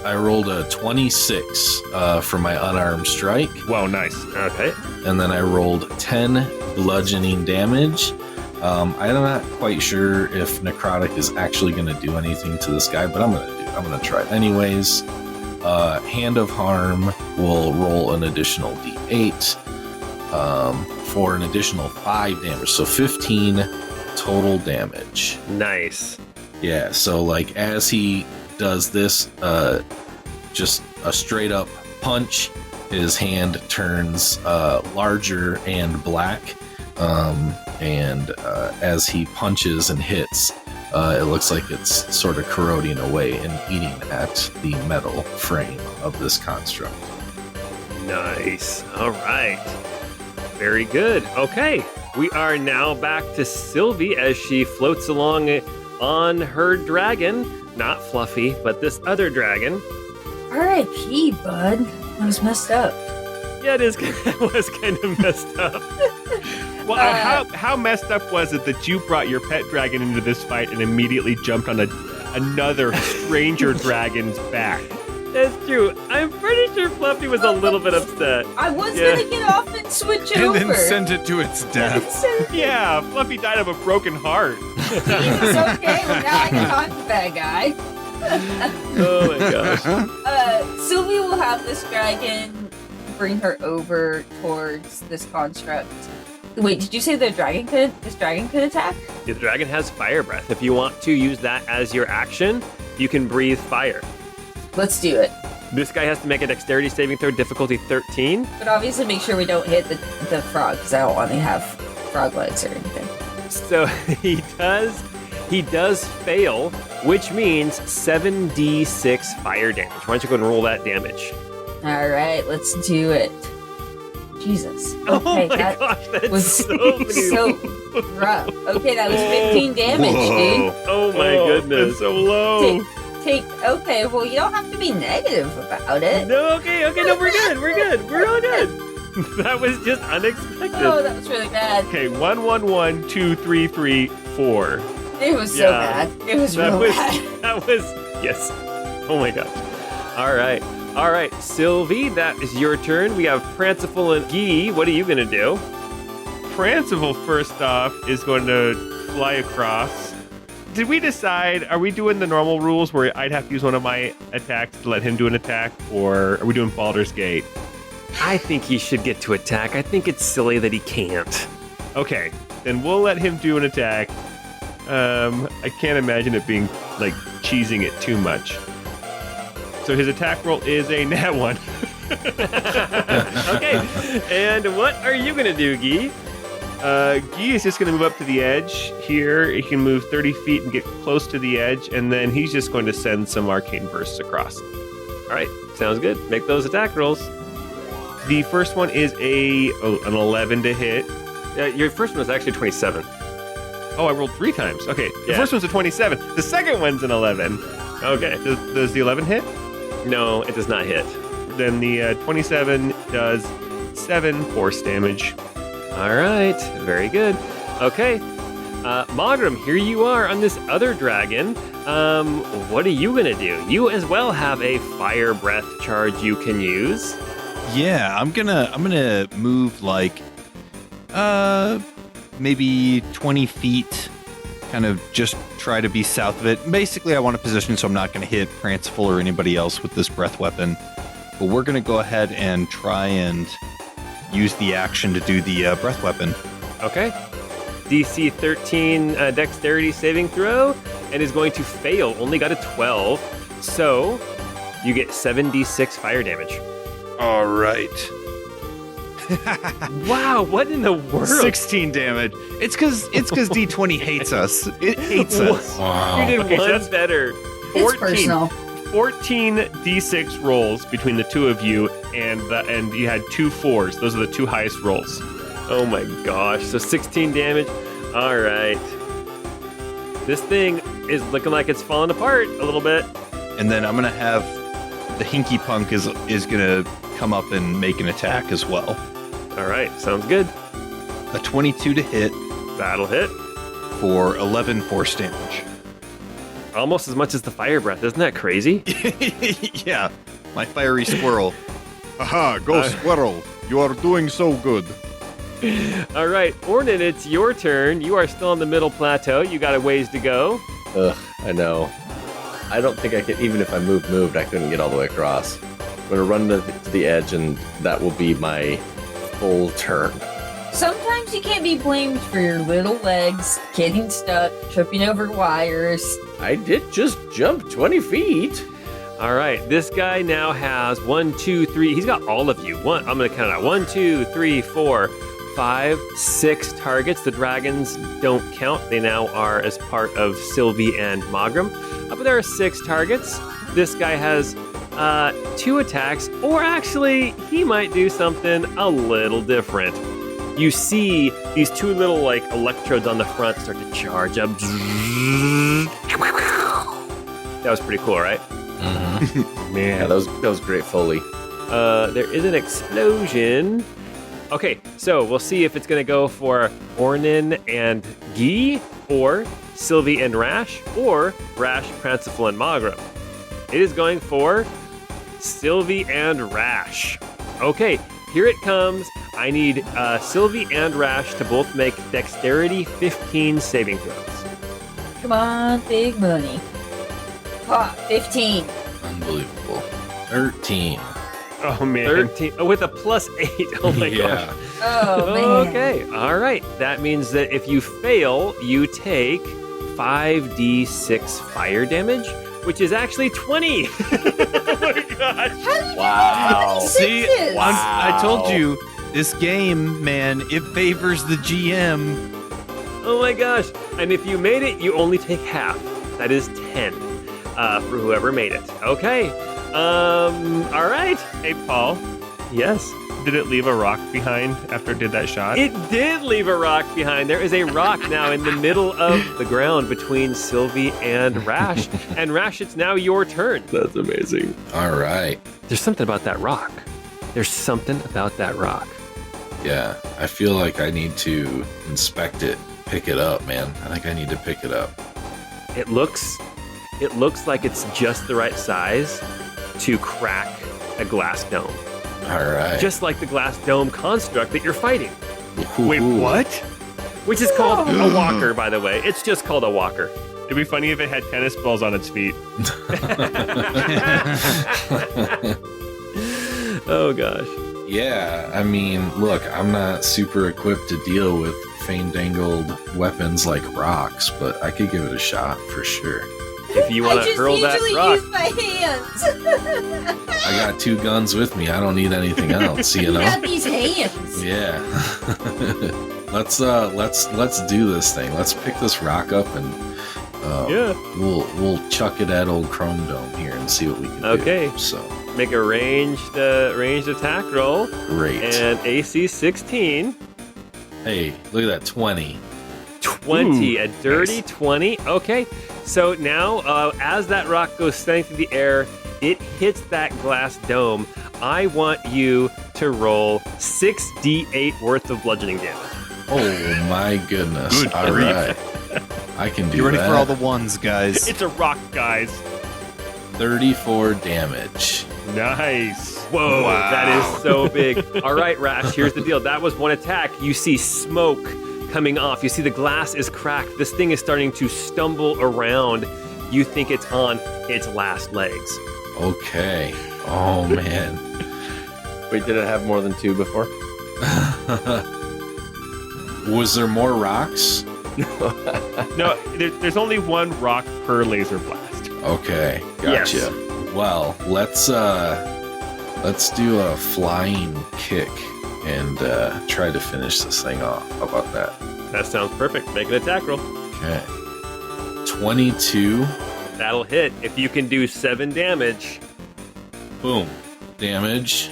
I rolled a 26 for my unarmed strike. Whoa, nice. Okay. And then I rolled 10 bludgeoning damage. I'm not quite sure if necrotic is actually going to do anything to this guy, but I'm going to try it anyways. Hand of Harm will roll an additional d8 for an additional 5 damage, so 15 total damage. Nice. Yeah, so like as he does this, just a straight up punch, his hand turns larger and black, and as he punches and hits, it looks like it's sort of corroding away and eating at the metal frame of this construct. Nice. All right. Very good. Okay. We are now back to Sylvie as she floats along on her dragon. Not Fluffy, but this other dragon. R.I.P., bud. That was messed up. Yeah, it was kind of messed up. Well, how messed up was it that you brought your pet dragon into this fight and immediately jumped on another stranger dragon's back? That's true. I'm pretty sure Fluffy was a little bit upset. I was gonna get off and switch And over. then send it to its death. Yeah, Fluffy died of a broken heart. It's okay. Well, now I can talk to that guy. Oh my gosh. Sylvie will have this dragon bring her over towards this construct. Wait, did you say this dragon could attack? The dragon has fire breath. If you want to use that as your action, you can breathe fire. Let's do it. This guy has to make a dexterity saving throw, difficulty 13. But obviously make sure we don't hit the frog, because I don't want to have frog legs or anything. So he does fail, which means 7d6 fire damage. Why don't you go and roll that damage? All right, let's do it. Jesus. Oh Okay, my that gosh, that's was so rough. Okay, that was 15 damage, dude. Oh my goodness. That's so low. Okay, well, you don't have to be negative about it. No, okay, no, we're good. We're all good. That was just unexpected. Oh, that was really bad. Okay, 1, 1, 1, 2, 3, 3, 4. It was so Yeah. bad. It was real bad. That was, yes. Oh my gosh. All right, Sylvie, that is your turn. We have Pranciful and Guy. What are you going to do? Pranciful, first off, is going to fly across. Did we decide, are we doing the normal rules where I'd have to use one of my attacks to let him do an attack, or are we doing Baldur's Gate? I think he should get to attack. I think it's silly that he can't. Okay, then we'll let him do an attack. I can't imagine it being, like, cheesing it too much. So his attack roll is a nat 1. Okay, and what are you gonna do, Guy? Guy is just gonna move up to the edge here. He can move 30 feet and get close to the edge, and then he's just going to send some arcane bursts across. All right, sounds good. Make those attack rolls. The first one is an 11 to hit. Your first one was actually 27. Oh, I rolled 3 times. Okay, the Yeah. first one's a 27. The second one's an 11. Okay. Does the 11 hit? No, it does not hit. Then the 27 does 7 force damage. All right, very good. Okay, Magram, here you are on this other dragon. What are you gonna do? You as well have a fire breath charge you can use. Yeah, I'm gonna move like maybe 20 feet, kind of just try to be south of it. Basically, I want a position so I'm not gonna hit Pranceful or anybody else with this breath weapon. But we're gonna go ahead and try and use the action to do the breath weapon. Okay. DC 13 dexterity saving throw and is going to fail. Only got a 12. So you get 7d6 fire damage. All right. Wow, what in the world? 16 damage. It's because D20 hates us. It hates us. Wow. You did Okay, so one that's- better. It's personal. 14 d6 rolls between the two of you, and you had 2 4s. Those are the 2 highest rolls. Oh my gosh. So 16 damage. All right. This thing is looking like it's falling apart a little bit. And then I'm gonna have the Hinky Punk is gonna come up and make an attack as well. All right. Sounds good. A 22 to hit That'll hit. for 11 force damage. Almost as much as the fire breath. Isn't that crazy? Yeah, my fiery squirrel. Aha, go squirrel. You are doing so good. All right. Ornan, it's your turn. You are still on the middle plateau. You got a ways to go. Ugh, I know. I don't think I could, even if I moved, I couldn't get all the way across. I'm going to run to the edge, and that will be my full turn. Sometimes you can't be blamed for your little legs getting stuck, tripping over wires. I did just jump 20 feet. All right. This guy now has 1, 2, 3. He's got all of you. I'm going to count out 1, 2, 3, 4, 5, 6 targets. The dragons don't count. They now are as part of Sylvie and Magram. But there are 6 targets. This guy has 2 attacks, or actually, he might do something a little different. You see these 2 little like electrodes on the front start to charge up. That was pretty cool, right? Yeah, that was great Foley. There is an explosion. Okay, so we'll see if it's going to go for Ornan and Guy, or Sylvie and Rash, or Rash, Pranceful, and Magram. It is going for Sylvie and Rash. Okay, here it comes. I need Sylvie and Rash to both make Dexterity 15 saving throws. Come on, big money. Ah, 15. Unbelievable. 13. Oh, man. 13 with a +8. Oh my Yeah. gosh. Oh, man. Okay, all right. That means that if you fail, you take 5d6 fire damage, which is actually 20. Oh my gosh. Wow. See, Sixes. I told you, this game, man, it favors the GM. Oh my gosh. And if you made it, you only take half. That is 10 for whoever made it. Okay. All right. Hey, Paul, Yes. did it leave a rock behind after it did that shot? It did leave a rock behind. There is a rock now in the middle of the ground between Sylvie and Rash. And Rash, it's now your turn. That's amazing. All right. There's something about that rock. There's something about that rock. Yeah. I feel like I need to inspect it, pick it up, man. I think I need to pick it up. It looks like it's just the right size to crack a glass dome. All right. Just like the glass dome construct that you're fighting, Wait, what? which is called a walker, by the way. It's just called a walker. It'd be funny if it had tennis balls on its feet. Oh gosh. Yeah, I mean, look, I'm not super equipped to deal with fandangled weapons like rocks, but I could give it a shot for sure. if you want to hurl that rock. I just usually use my hands. I got 2 guns with me. I don't need anything else, you You know? got these hands. Yeah. let's do this thing. Let's pick this rock up and we'll chuck it at old Chrome Dome here and see what we can do. Okay. So Make a ranged attack roll. great. And AC 16. Hey, look at that 20. 20, Ooh, a dirty nice. 20. Okay, so now as that rock goes sailing through the air, it hits that glass dome. I want you to roll 6d8 worth of bludgeoning damage. Oh my goodness. Good All grief. right. I can do You ready that. for all the ones, guys? It's a rock, guys. 34 damage. Nice. Whoa, Wow. that is so big. All right, Rash, here's the deal. That was one attack. You see smoke coming off. You see the glass is cracked. This thing is starting to stumble around. You think it's on its last legs. Okay. Oh man. Wait, did it have more than 2 before? Was there more rocks? No, there's only 1 rock per laser blast. Okay, gotcha. Yes. Well, let's do a flying kick and try to finish this thing off. How about that? That sounds perfect. Make an attack roll. Okay. 22. That'll hit. If you can do 7 damage. Boom. Damage.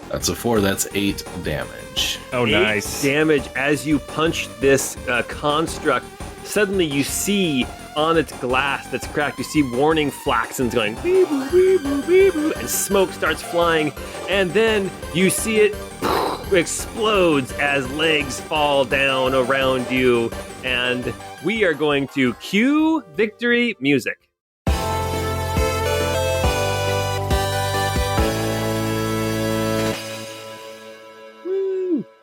That's a 4. That's 8 damage. Oh, 8 nice. damage as you punch this construct. Suddenly you see on its glass that's cracked, you see warning flaxons going bee-boo, bee-boo, bee-boo, and smoke starts flying. And then you see it explodes as legs fall down around you. And we are going to cue victory music.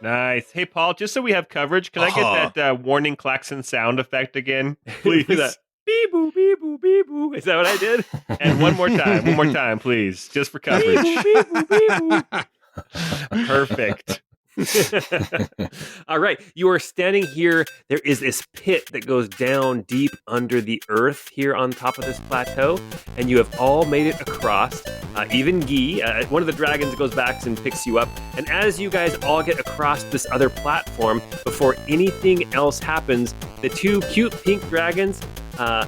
Nice. Hey, Paul, just so we have coverage, can I get that warning klaxon sound effect again? Please. That bee-boo, bee-boo, bee-boo. Is that what I did? And one more time, please, just for coverage. Bee-boo, bee-boo, bee-boo. Perfect. All right, you are standing here. There is this pit that goes down deep under the earth here on top of this plateau, and you have all made it across. Even Guy, one of the dragons, goes back and picks you up. And as you guys all get across this other platform, before anything else happens, the 2 cute pink dragons,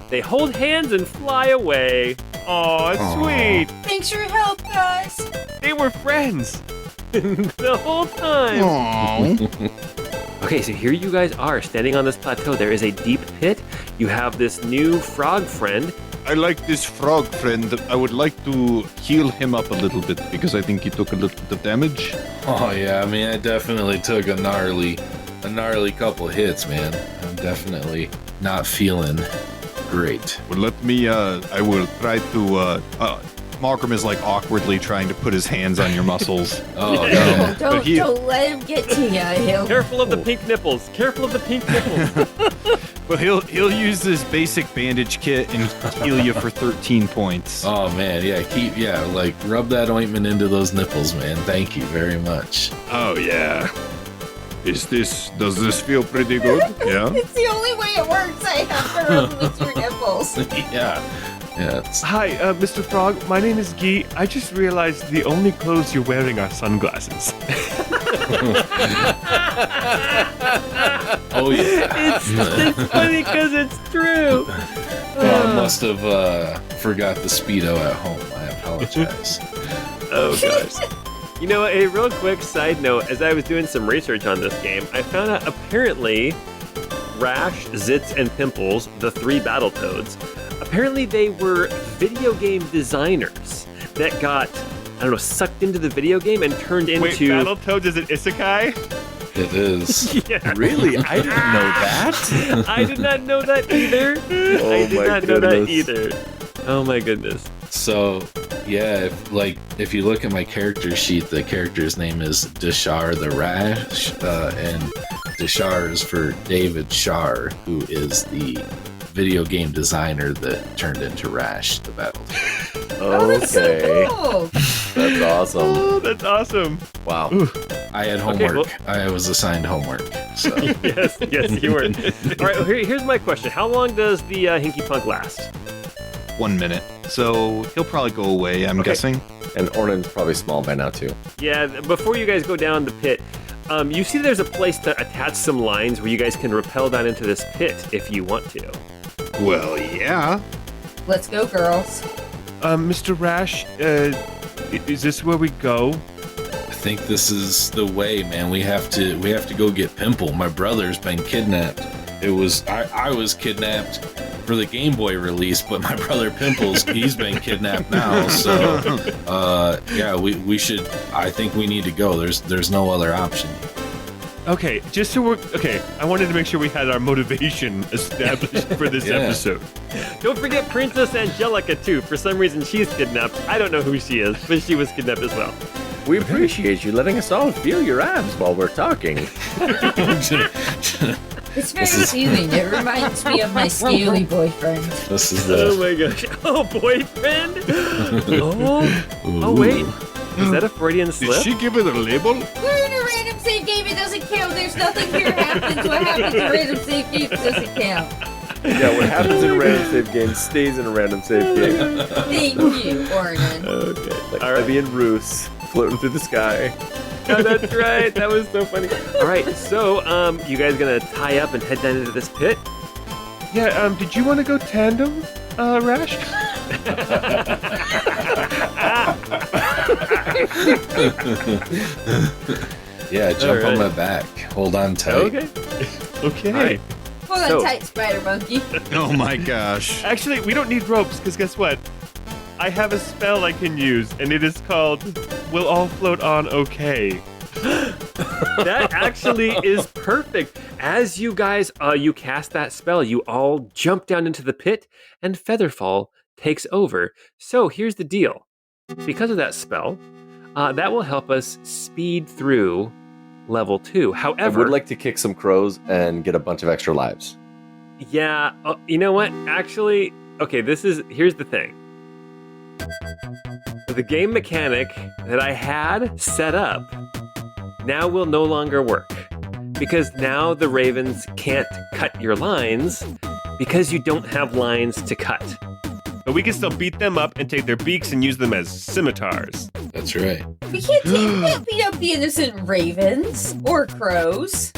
they hold hands and fly away. Oh, it's sweet. Thanks for your help, guys. They were friends. The whole time. Aww. Okay, so here you guys are standing on this plateau. There is a deep pit. You have this new frog friend. I like this frog friend. I would like to heal him up a little bit because I think he took a little bit of damage. Oh yeah, I mean I definitely took a gnarly couple hits, man. I'm definitely not feeling great. Well, let me, I will try to, Malcolm is like awkwardly trying to put his hands on your muscles. Oh No, yeah. don't let him get to you. Careful of the pink nipples. Careful of the pink nipples. But he'll use this basic bandage kit and heal you for 13 points. Oh man, yeah, like rub that ointment into those nipples, man. Thank you very much. oh yeah. Does this feel pretty good? Yeah? It's the only way it works. I have to rub with your nipples. Yeah. It's, Hi, Mr. Frog. My name is Guy. I just realized the only clothes you're wearing are sunglasses. oh yeah. It's funny because it's true. I must have forgot the Speedo at home. I apologize. Oh, gosh. You know, a real quick side note, as I was doing some research on this game, I found out apparently Rash, Zitz, and Pimples, the 3 Battletoads, apparently they were video game designers that got, I don't know, sucked into the video game and turned into... Wait, Battletoads, is it isekai? It is. Yeah. Really? I didn't know that. I did not know that either. I did my not know that goodness. either. Oh my goodness. So, yeah, if you look at my character sheet, the character's name is Deshar the Rash, and Deshar is for David Shar, who is the video game designer that turned into Rash the Battletoad. Oh, that's so Okay. cool. That's awesome. Oh, that's awesome. Wow. I had Okay, homework. well- I was assigned homework. So, Yes, you were. All right, here's my question. How long does the Hinky Punk last? 1 minute. So he'll probably go away, I'm guessing. And Ornan's probably small by now, too. Yeah, before you guys go down the pit, you see there's a place to attach some lines where you guys can rappel down into this pit if you want to. Well, yeah. Let's go, girls. Mr. Rash, is this where we go? I think this is the way, man. We have to go get Pimple. My brother's been kidnapped. I was kidnapped for the Game Boy release, but my brother Pimples, he's been kidnapped now. So, yeah, we should. I think we need to go. There's no other option. Okay, just so we're okay. I wanted to make sure we had our motivation established for this Yeah. episode. Don't forget Princess Angelica, too. For some reason, she's kidnapped. I don't know who she is, but she was kidnapped as well. We appreciate you letting us all feel your abs while we're talking. It's very soothing. It reminds me of my scaly boyfriend. This is Oh the. my gosh. Oh, boyfriend? Oh, wait. Is that a Freudian Did slip? she give it a label? We're in a random save game. It doesn't count. There's nothing here happens. What happens in random save games doesn't count. Yeah, what happens in a random save game stays in a random save game. Thank you, Ornan. Okay. Like All right. Evie and Bruce floating through the sky. Oh, that's right. That was so funny. All right, so you guys gonna tie up and head down into this pit? Yeah. Did you want to go tandem, Rash? Yeah, jump All on right. my back. Hold on tight. Okay. Okay. All right. Hold on So- tight, spider monkey. Oh my gosh. Actually, we don't need ropes because guess what? I have a spell I can use, and it is called "We'll All Float On Okay." That actually is perfect. As you guys, you cast that spell, you all jump down into the pit, and Featherfall takes over. So here's the deal. Because of that spell, that will help us speed through level 2. I However, would like to kick some crows and get a bunch of extra lives. yeah, you know what? Actually, okay, here's the thing. The game mechanic that I had set up now will no longer work. Because now the ravens can't cut your lines because you don't have lines to cut. But we can still beat them up and take their beaks and use them as scimitars. That's right. We can't beat up the innocent ravens or crows.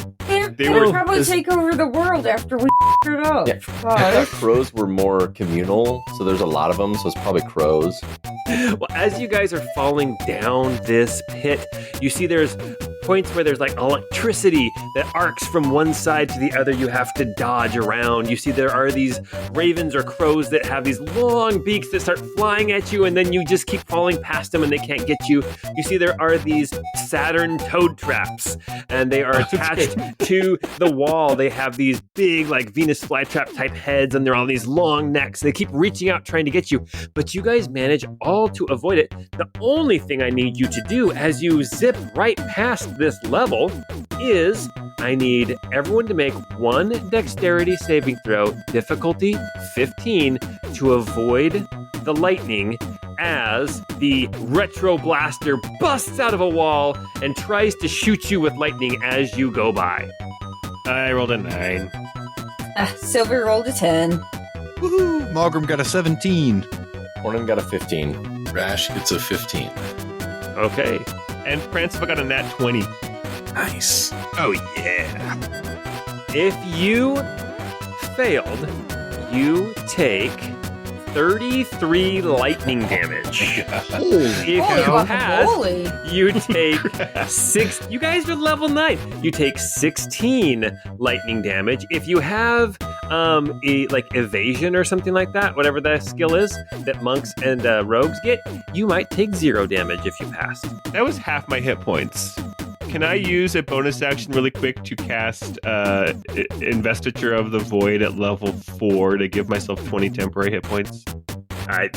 They were- would probably take over the world after we it up. Yeah. I thought crows were more communal, so there's a lot of them, so it's probably crows. Well, as you guys are falling down this pit, you see there's points where there's like electricity that arcs from one side to the other. You have to dodge around. You see there are these ravens or crows that have these long beaks that start flying at you, and then you just keep falling past them and they can't get you. You see there are these Saturn toad traps, and they are attached to the wall. They have these big like Venus flytrap type heads, and they're all these long necks. They keep reaching out trying to get you, but you guys manage all to avoid it. The only thing I need you to do as you zip right past this level is I need everyone to make one dexterity saving throw, difficulty 15, to avoid the lightning as the retro blaster busts out of a wall and tries to shoot you with lightning as you go by. I rolled a 9. Silver rolled a 10. Woohoo! Malgrim got a 17. Ornan got a 15. Rash gets a 15. Okay. And Prancifer got a nat 20. Nice. Oh yeah. If you failed, you take 33 lightning damage. If you pass, Holy. you take 6. You guys are level 9. You take 16 lightning damage. If you have like evasion or something like that, whatever the skill is that monks and rogues get, you might take 0 damage if you pass. That was half my hit points. Can I use a bonus action really quick to cast Investiture of the Void at level 4 to give myself 20 temporary hit points?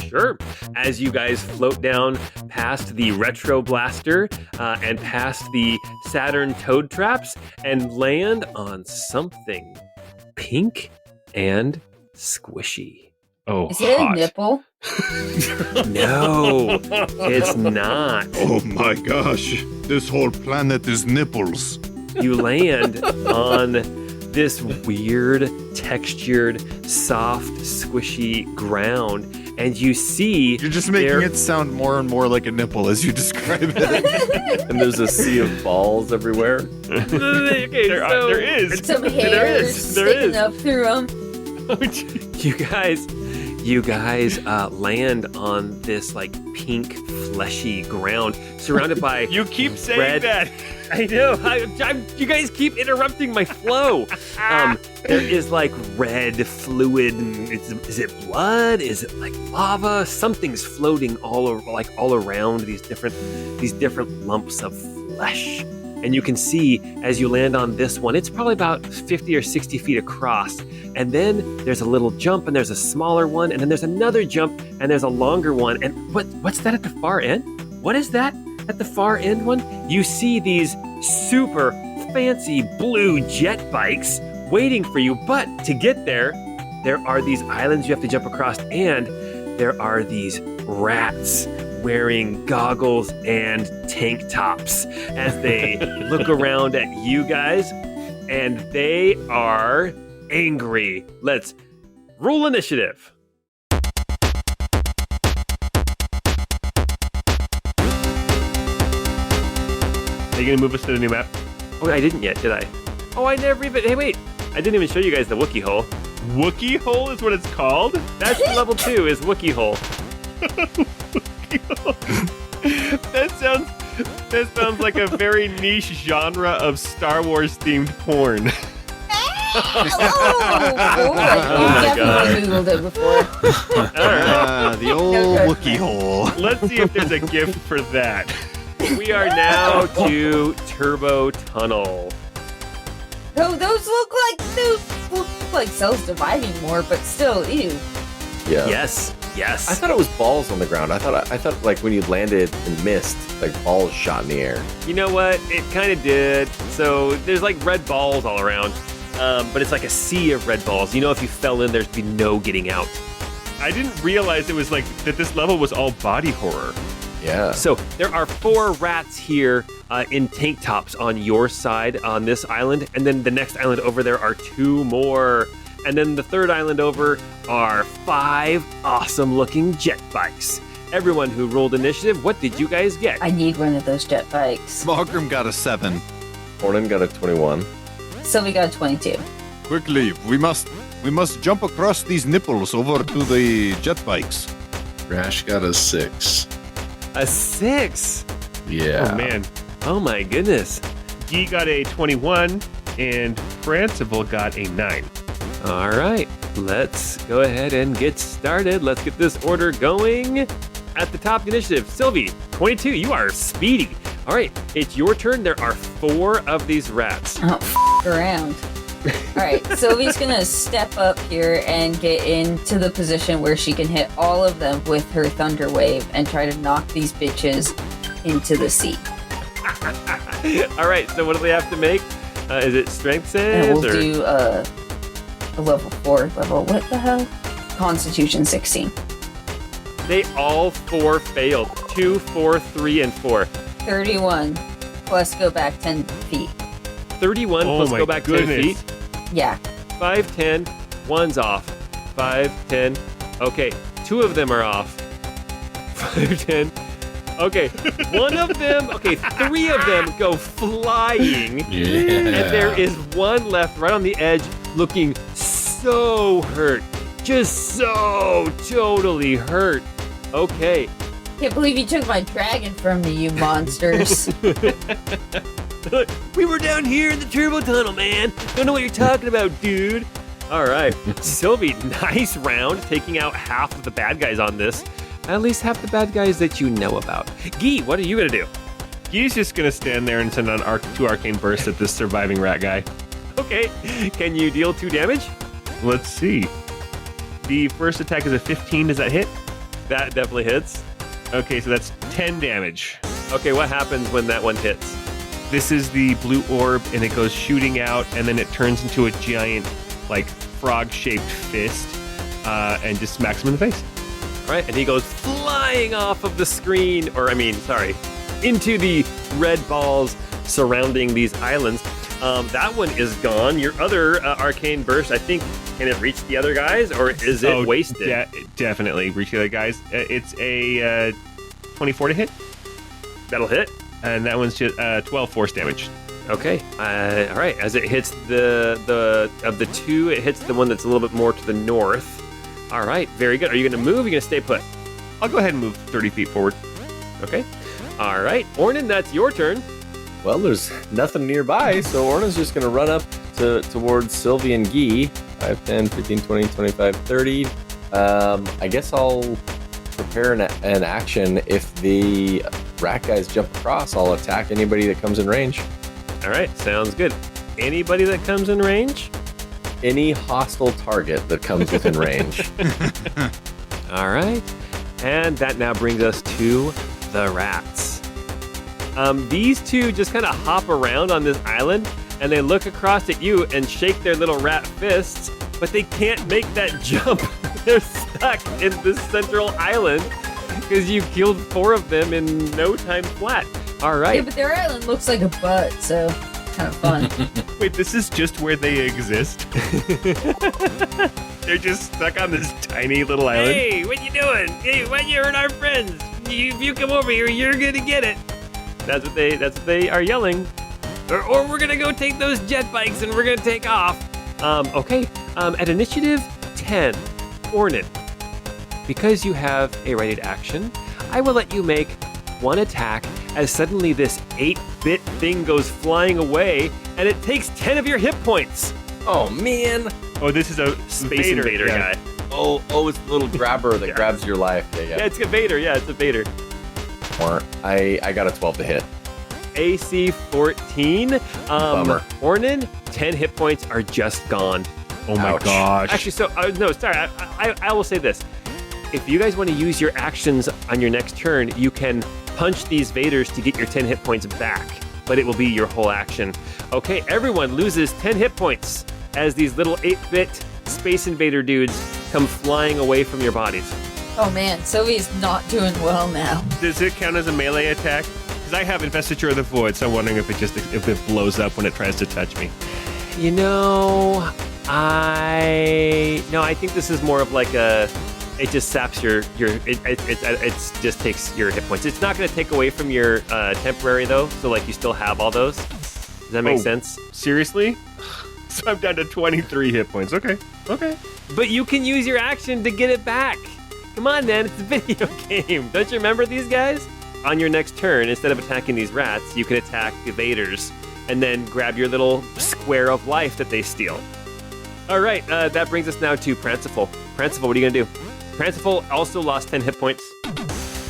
Sure. As you guys float down past the retro blaster and past the Saturn toad traps and land on something pink and squishy. Oh, Is it a hot. nipple? No, it's not. Oh my gosh. This whole planet is nipples. You land on this weird, textured, soft, squishy ground, and you see You're just making there- it sound more and more like a nipple as you describe it. And there's a sea of balls everywhere. Okay, There is. Some There hair is. There sticking is. up through them. You guys land on this like pink fleshy ground surrounded by You keep saying red- that. I know. You guys keep interrupting my flow. There is like red fluid. And is it blood? Is it like lava? Something's floating all around these different lumps of flesh. And you can see as you land on this one, it's probably about 50 or 60 feet across. And then there's a little jump, and there's a smaller one, and then there's another jump, and there's a longer one. And what's that at the far end? What is that at the far end one? You see these super fancy blue jet bikes waiting for you. But to get there are these islands you have to jump across, and there are these rats wearing goggles and tank tops as they look around at you guys, and they are angry. Let's roll initiative. Are you going to move us to the new map? Oh, I didn't yet, did I? Oh, I never even... Hey, wait. I didn't even show you guys the Wookiee hole. Wookiee hole is what it's called? That's level 2 is Wookiee hole. That sounds like a very niche genre of Star Wars themed porn. Oh my you definitely Googled it before. All right. The old No, Wookiee hole. Let's see if there's a gift for that. We are now to Turbo Tunnel. Oh, those look like cells dividing more, but still, ew. Yeah. Yes. I thought it was balls on the ground. I thought like when you landed and missed, like balls shot in the air. You know what? It kind of did. So there's like red balls all around, but it's like a sea of red balls. You know, if you fell in, there'd be no getting out. I didn't realize it was like that this level was all body horror. Yeah. So there are 4 rats here in tank tops on your side on this island, and then the next island over there are 2 more. And then the third island over are 5 awesome-looking jet bikes. Everyone who rolled initiative, what did you guys get? I need one of those jet bikes. Smogrum got a 7. Hornan got a 21. Sylvie got a 22. Quickly, we must jump across these nipples over to the jet bikes. Rash got a 6. A 6. Yeah. Oh, man. Oh my goodness. Guy got a 21, and Francival got a 9. All right, let's go ahead and get started. Let's get this order going. At the top of the initiative, Sylvie, 22, you are speedy. All right, it's your turn. There are 4 of these rats. Oh, around. All right, Sylvie's gonna step up here and get into the position where she can hit all of them with her thunder wave and try to knock these bitches into the sea. All right, so what do they have to make? Is it strength And saves? we'll do a level 4 level. What the hell? Constitution 16. They all 4 failed. 2, 4, 3, and 4. 31 plus go back 10 feet. 31 Oh plus my go back goodness. 10 feet. Yeah. 5, 10, 1's off. 5, 10. Okay, 2 of them are off. 5, 10. Okay, 1 of them, 3 of them go flying. Yeah. And there is 1 left right on the edge looking so hurt. Just so totally hurt. Okay. Can't believe you took my dragon from me, you monsters. We were down here in the turbo tunnel, man. Don't know what you're talking about, dude. All right. Sylvie, nice round, taking out half of the bad guys on this. At least half the bad guys that you know about. Guy, what are you going to do? Guy's just going to stand there and send on 2 arcane bursts at this surviving rat guy. Okay. Can you deal 2 damage? Let's see. The first attack is a 15. Does that hit? That definitely hits. Okay, so that's 10 damage. Okay, what happens when that one hits? This is the blue orb, and it goes shooting out, and then it turns into a giant, like, frog-shaped fist, and just smacks him in the face. All right, and he goes flying off of the screen, into the red balls surrounding these islands. That one is gone. Your other arcane burst, I think, can it reach the other guys, or is it wasted? Definitely reach the other guys. It's a 24 to hit. That'll hit. And that one's just 12 force damage. Okay. All right. As it hits the of the two, it hits the one that's a little bit more to the north. All right. Very good. Are you going to move? Or are you going to stay put? I'll go ahead and move 30 feet forward. Okay. All right. Ornan, that's your turn. Well, there's nothing nearby, so Orna's just going to run up towards Sylvie and Guy. 5, 10, 15, 20, 25, 30. I guess I'll prepare an action. If the rat guys jump across, I'll attack anybody that comes in range. All right. Sounds good. Anybody that comes in range? Any hostile target that comes within range. All right. And that now brings us to the rats. These two just kind of hop around on this island, and they look across at you and shake their little rat fists, but they can't make that jump. They're stuck in this central island because you killed 4 of them in no time flat. All right. Yeah, but their island looks like a butt, so kind of fun. Wait, this is just where they exist? They're just stuck on this tiny little island? Hey, what you doing? Hey, why you hurt our friends? If you come over here, you're gonna get it. That's what they are yelling. Or we're gonna go take those jet bikes and we're gonna take off. Okay. At initiative 10, Ornan, because you have a ready action, I will let you make one attack as suddenly this 8-bit thing goes flying away and it takes 10 of your hit points. Oh, man. Oh, this is a Space Invader guy. Oh, it's the little grabber that grabs your life. Yeah, it's a Vader. Yeah, it's a Vader. I got a 12 to hit. AC 14. Bummer. Ornan, 10 hit points are just gone. Oh my Ouch. gosh. Actually, no, sorry. I will say this. If you guys want to use your actions on your next turn, you can punch these Vaders to get your 10 hit points back, but it will be your whole action. Okay, everyone loses 10 hit points as these little 8-bit Space Invader dudes come flying away from your bodies. Oh man, Sylvie's not doing well now. Does it count as a melee attack? Because I have Investiture of the Void, so I'm wondering if it blows up when it tries to touch me. You know, I think this is more of like it just saps it just takes your hit points. It's not going to take away from your temporary though, so like you still have all those. Does that make sense? Seriously? So I'm down to 23 hit points. Okay. But you can use your action to get it back. Come on, man, it's a video game. Don't you remember these guys? On your next turn, instead of attacking these rats, you can attack the Vaders and then grab your little square of life that they steal. All right, that brings us now to Pranciful. Pranciful, what are you going to do? Pranciful also lost 10 hit points.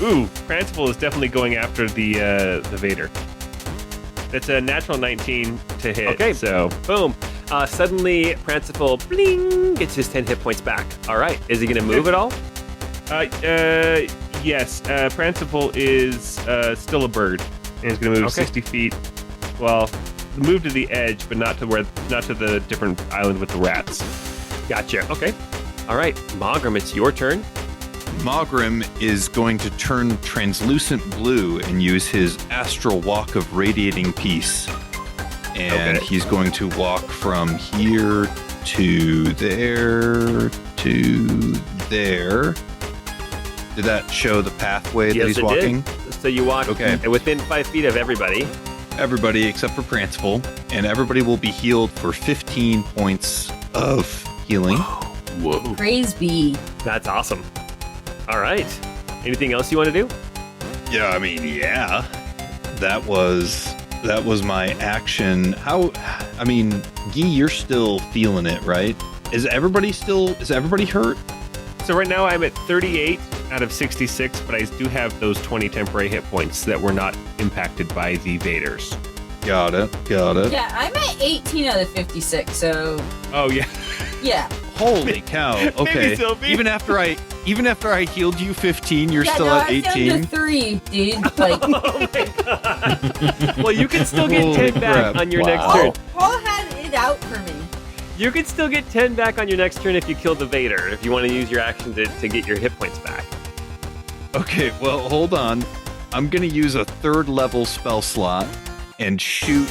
Ooh, Pranciful is definitely going after the Vader. It's a natural 19 to hit. Okay, so boom. Suddenly, Pranciful, bling, gets his 10 hit points back. All right, is he going to move at all? Yes. Pranciful is still a bird, and he's going to move 60 feet. Well, move to the edge, but not to the different island with the rats. Gotcha. Okay. All right, Mogram, it's your turn. Mogram is going to turn translucent blue and use his astral walk of radiating peace. And he's going to walk from here to there to there. Did that show the pathway that he's walking? Did. So you walk within 5 feet of everybody. Everybody except for Pranciful. And everybody will be healed for 15 points of healing. Whoa. Praise be. That's awesome. All right. Anything else you want to do? Yeah, I mean, yeah. That was my action. Guy, you're still feeling it, right? Is everybody hurt? So right now I'm at 38 out of 66, but I do have those 20 temporary hit points that were not impacted by the Vaders. Got it. Yeah, I'm at 18 out of 56, so... Oh, yeah. Yeah. Holy cow. Okay. Even after I healed you 15, you're still at 18? Yeah, down to 3, dude. Like... Oh my god. Well, you can still get 10 back on your next turn. Paul had it out for me. You can still get 10 back on your next turn if you kill the Vader, if you want to use your action to get your hit points back. Okay, well, hold on. I'm going to use a 3rd level spell slot and shoot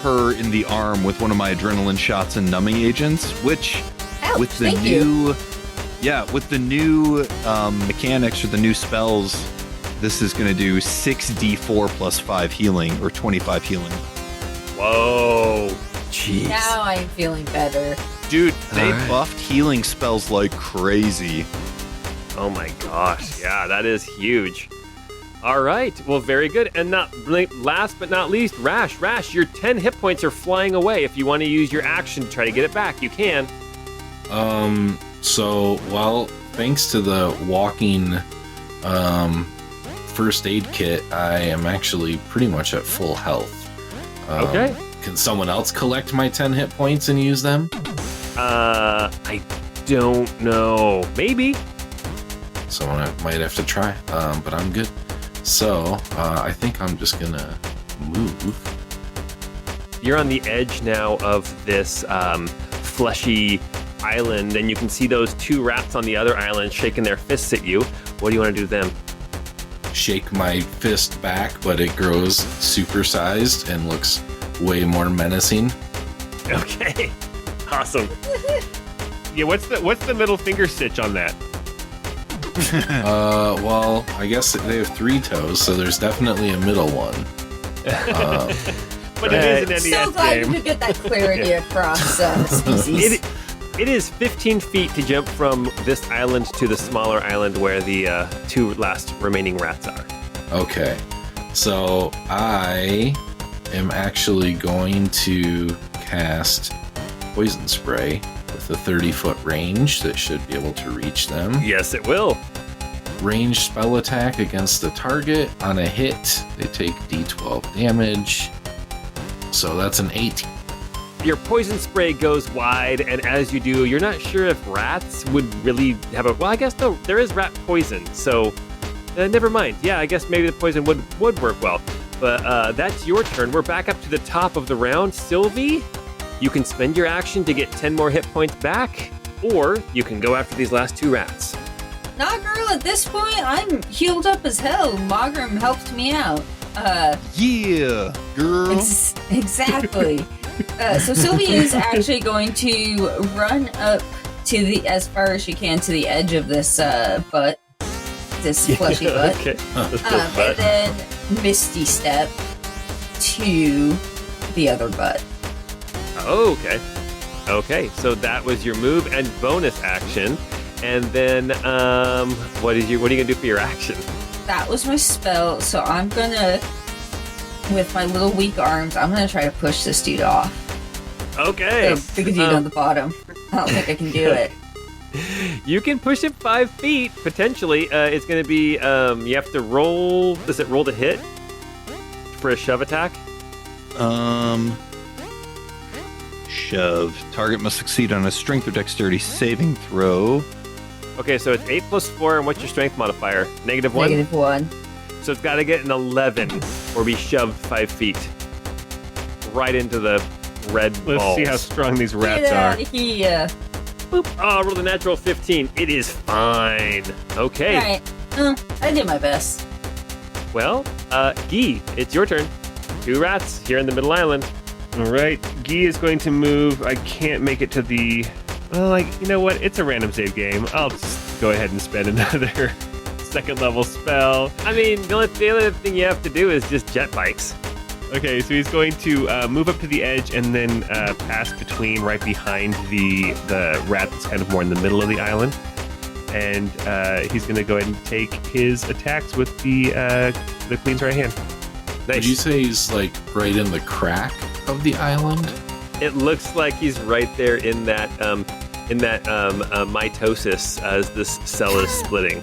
her in the arm with one of my adrenaline shots and numbing agents, which Ouch, with the thank you. new, with the new mechanics or the new spells, this is going to do 6d4 plus 5 healing or 25 healing. Whoa. Jeez. Now I'm feeling better. Dude, they Alright. buffed healing spells like crazy. Oh my gosh. Yeah, that is huge. All right. Well, very good. And last but not least, Rash. Rash, your 10 hit points are flying away. If you want to use your action to try to get it back, you can. So, well, thanks to the walking first aid kit, I am actually pretty much at full health. Okay. Can someone else collect my 10 hit points and use them? I don't know. Maybe. Someone might have to try, but I'm good. So, I think I'm just gonna move. You're on the edge now of this fleshy island, and you can see those 2 rats on the other island shaking their fists at you. What do you want to do to them? Shake my fist back, but it grows supersized and looks way more menacing. Okay. Awesome. Yeah, what's the middle finger stitch on that? Well, I guess they have 3 toes, so there's definitely a middle one. But it is an So NES glad you game. could get that clarity across species. It is 15 feet to jump from this island to the smaller island where the 2 last remaining rats are. Okay, so I am actually going to cast Poison Spray with a 30-foot range that should be able to reach them. Yes, it will. Ranged spell attack against the target. On a hit, they take d12 damage. So that's an 18. Your poison spray goes wide, and as you do, you're not sure if rats would really have a... Well, I guess no, there is rat poison, so never mind. Yeah, I guess maybe the poison would work well. But that's your turn. We're back up to the top of the round. Sylvie, you can spend your action to get 10 more hit points back, or you can go after these last 2 rats. Nah, girl, at this point, I'm healed up as hell. Magram helped me out. Yeah, girl. Exactly. So Sylvia is actually going to run up to as far as she can to the edge of this butt, this fleshy butt, Okay. and then Misty Step to the other butt. Oh, okay. Okay, so that was your move and bonus action. And then, what are you gonna do for your action? That was my spell, so I'm gonna, with my little weak arms, I'm gonna try to push this dude off. Okay. The dude on the bottom. I don't think I can do it. You can push it 5 feet, potentially. It's gonna be, you have to roll, does it roll to hit for a shove attack? Shove. Target must succeed on a strength or dexterity saving throw. Okay, so it's 8 plus 4, and what's your strength modifier? -1? -1. So it's gotta get an 11, or be shoved 5 feet. Right into the red Let's balls. see how strong these rats Get are. out of here. Boop. Oh, roll a natural 15. It is fine. Okay. Alright. I did my best. Well, Guy, it's your turn. 2 rats here in the middle island. All right, Guy is going to move. I can't make it to the... Well, you know what? It's a random save game. I'll just go ahead and spend another 2nd level spell. I mean, the only thing you have to do is just jet bikes. Okay, so he's going to move up to the edge and then pass between right behind the rat that's kind of more in the middle of the island. And he's going to go ahead and take his attacks with the Queen's right hand. Nice. Would you say he's like right in the crack of the island? It looks like he's right there in that mitosis as this cell is splitting.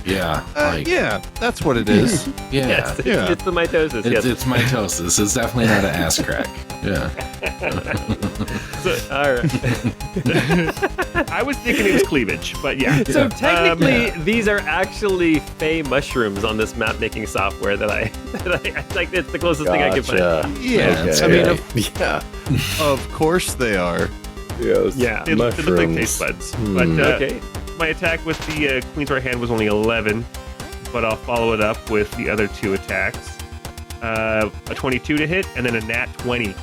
Yeah. Yeah, that's what it is. Yeah. Yes, yeah. it's the mitosis. Yes. It's mitosis. It's definitely not an ass crack. Yeah. All right. I was thinking it was cleavage, but yeah. So technically, yeah. these are actually fey mushrooms on this map making software that I like. It's the closest thing I can find. Yeah, Okay, I mean, yeah. of course they are. Yes. Yeah, they look like taste buds. But Okay. my attack with the Queen's right hand was only 11, but I'll follow it up with the other 2 attacks. a 22 to hit, and then a nat 20.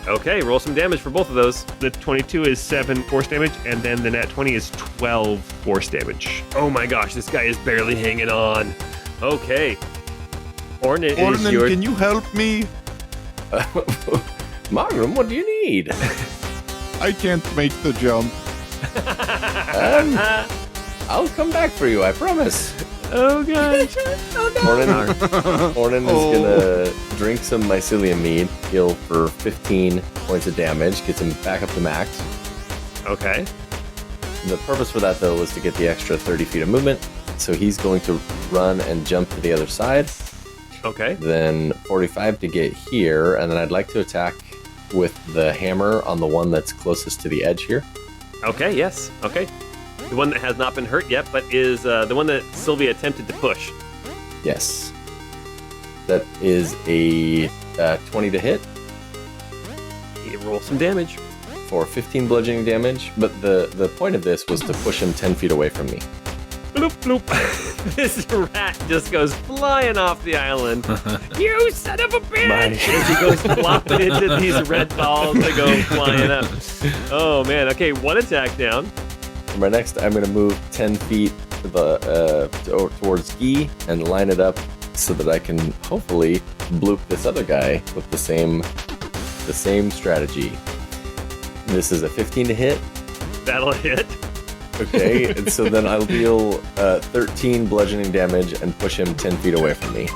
Okay, roll some damage for both of those. The 22 is 7 force damage, and then the nat 20 is 12 force damage. Oh my gosh, this guy is barely hanging on. Okay. Ornan, Ornan, yours. can you help me? Magnum, what do you need? I can't make the jump. I'll come back for you, I promise. Oh gosh. Ornan is gonna drink some mycelium mead, heal for 15 points of damage, gets him back up to max. Okay. The purpose for that, though, was to get the extra 30 feet of movement. So he's going to run and jump to the other side. Okay. Then 45 to get here, and then I'd like to attack with the hammer on the one that's closest to the edge here. Okay, yes. Okay. The one that has not been hurt yet, but is the one that Sylvia attempted to push. Yes. That is a 20 to hit He rolls some damage. for 15 bludgeoning damage, but the point of this was to push him 10 feet away from me. Bloop, bloop. This rat just goes flying off the island. You son of a bitch! As he goes flopping into these red balls that go flying up. Oh, man. Okay, one attack down. For my next, I'm going to move 10 feet to towards Guy and line it up so that I can hopefully bloop this other guy with the same strategy. This is a 15 to hit. That'll hit. Okay, and so then I'll deal 13 bludgeoning damage and push him 10 feet away from me.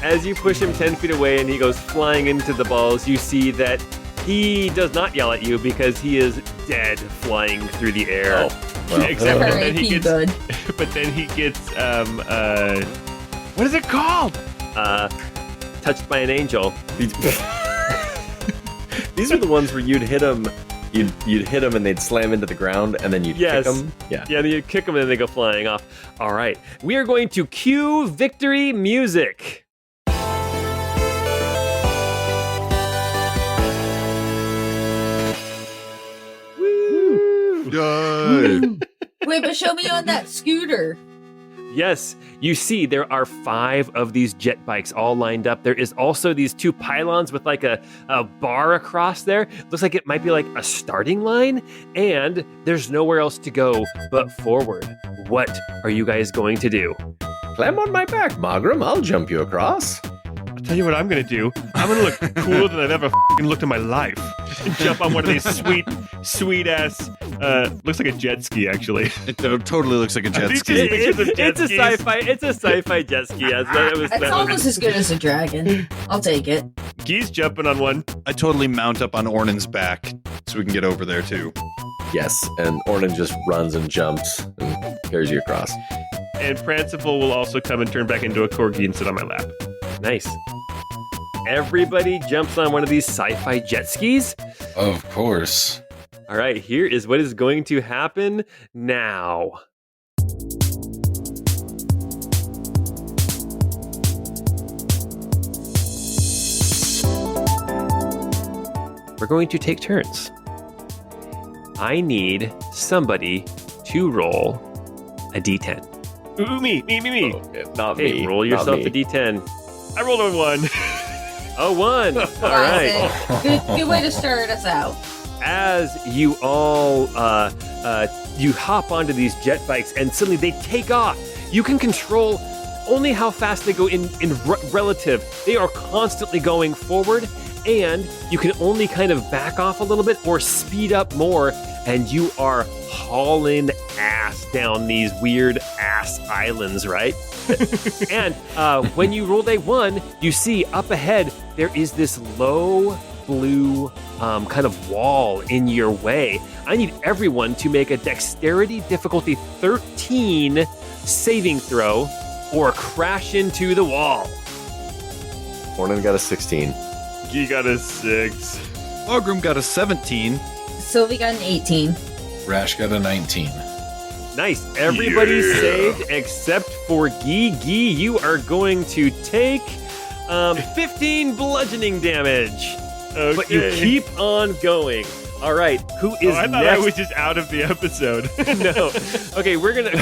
As you push him 10 feet away and he goes flying into the balls, you see that he does not yell at you because he is dead flying through the air. Well, Except for then R.I.P. he gets, bud. but then he gets, what is it called? Touched by an angel. These are the ones where you'd hit them. You'd hit them and they'd slam into the ground, and then you'd Yes. kick them. Yeah. Yeah, then you kick them and then they go flying off. All right. We are going to cue victory music. Yay. Wait, but show me on that scooter. Yes, you see there are 5 of these jet bikes all lined up. There is also these 2 pylons with like a bar across there. Looks like it might be like a starting line, and there's nowhere else to go but forward. What are you guys going to do? Climb on my back, Magram. I'll jump you across. I'll tell you what I'm gonna do. I'm gonna look cooler than I've ever looked in my life. And jump on one of these sweet ass, looks like a jet ski actually. It totally looks like a jet These ski. just pictures of jet It's a skis. sci-fi jet ski. Yes, It's almost as good as a dragon. I'll take it. Geese jumping on one. I totally mount up on Ornan's back so we can get over there too. Yes, and Ornan just runs and jumps and carries you across. And Pranciple will also come and turn back into a corgi and sit on my lap. Nice. Everybody jumps on one of these sci-fi jet skis. Of course. All right, here is what is going to happen now. We're going to take turns. I need somebody to roll a d10. Ooh, me. Okay, not Hey, me. roll not yourself me. a d10. I rolled a 1. Oh, 1. All right. Classic. Good way to start us out. As you all you hop onto these jet bikes and suddenly they take off. You can control only how fast they go in relative. They are constantly going forward, and you can only kind of back off a little bit or speed up more, and you are hauling ass down these weird ass islands, right? And when you rolled a 1, you see up ahead there is this low blue kind of wall in your way. I need everyone to make a dexterity difficulty 13 saving throw or crash into the wall. Ornan got a 16. Gee got a 6. Magram got a 17. Sylvie got an 18. Rash got a 19. Nice. Everybody Yeah. saved except for Guy. Guy, you are going to take 15 bludgeoning damage. Okay. But you keep on going. All right, who is I thought next? I was just out of the episode. No. Okay,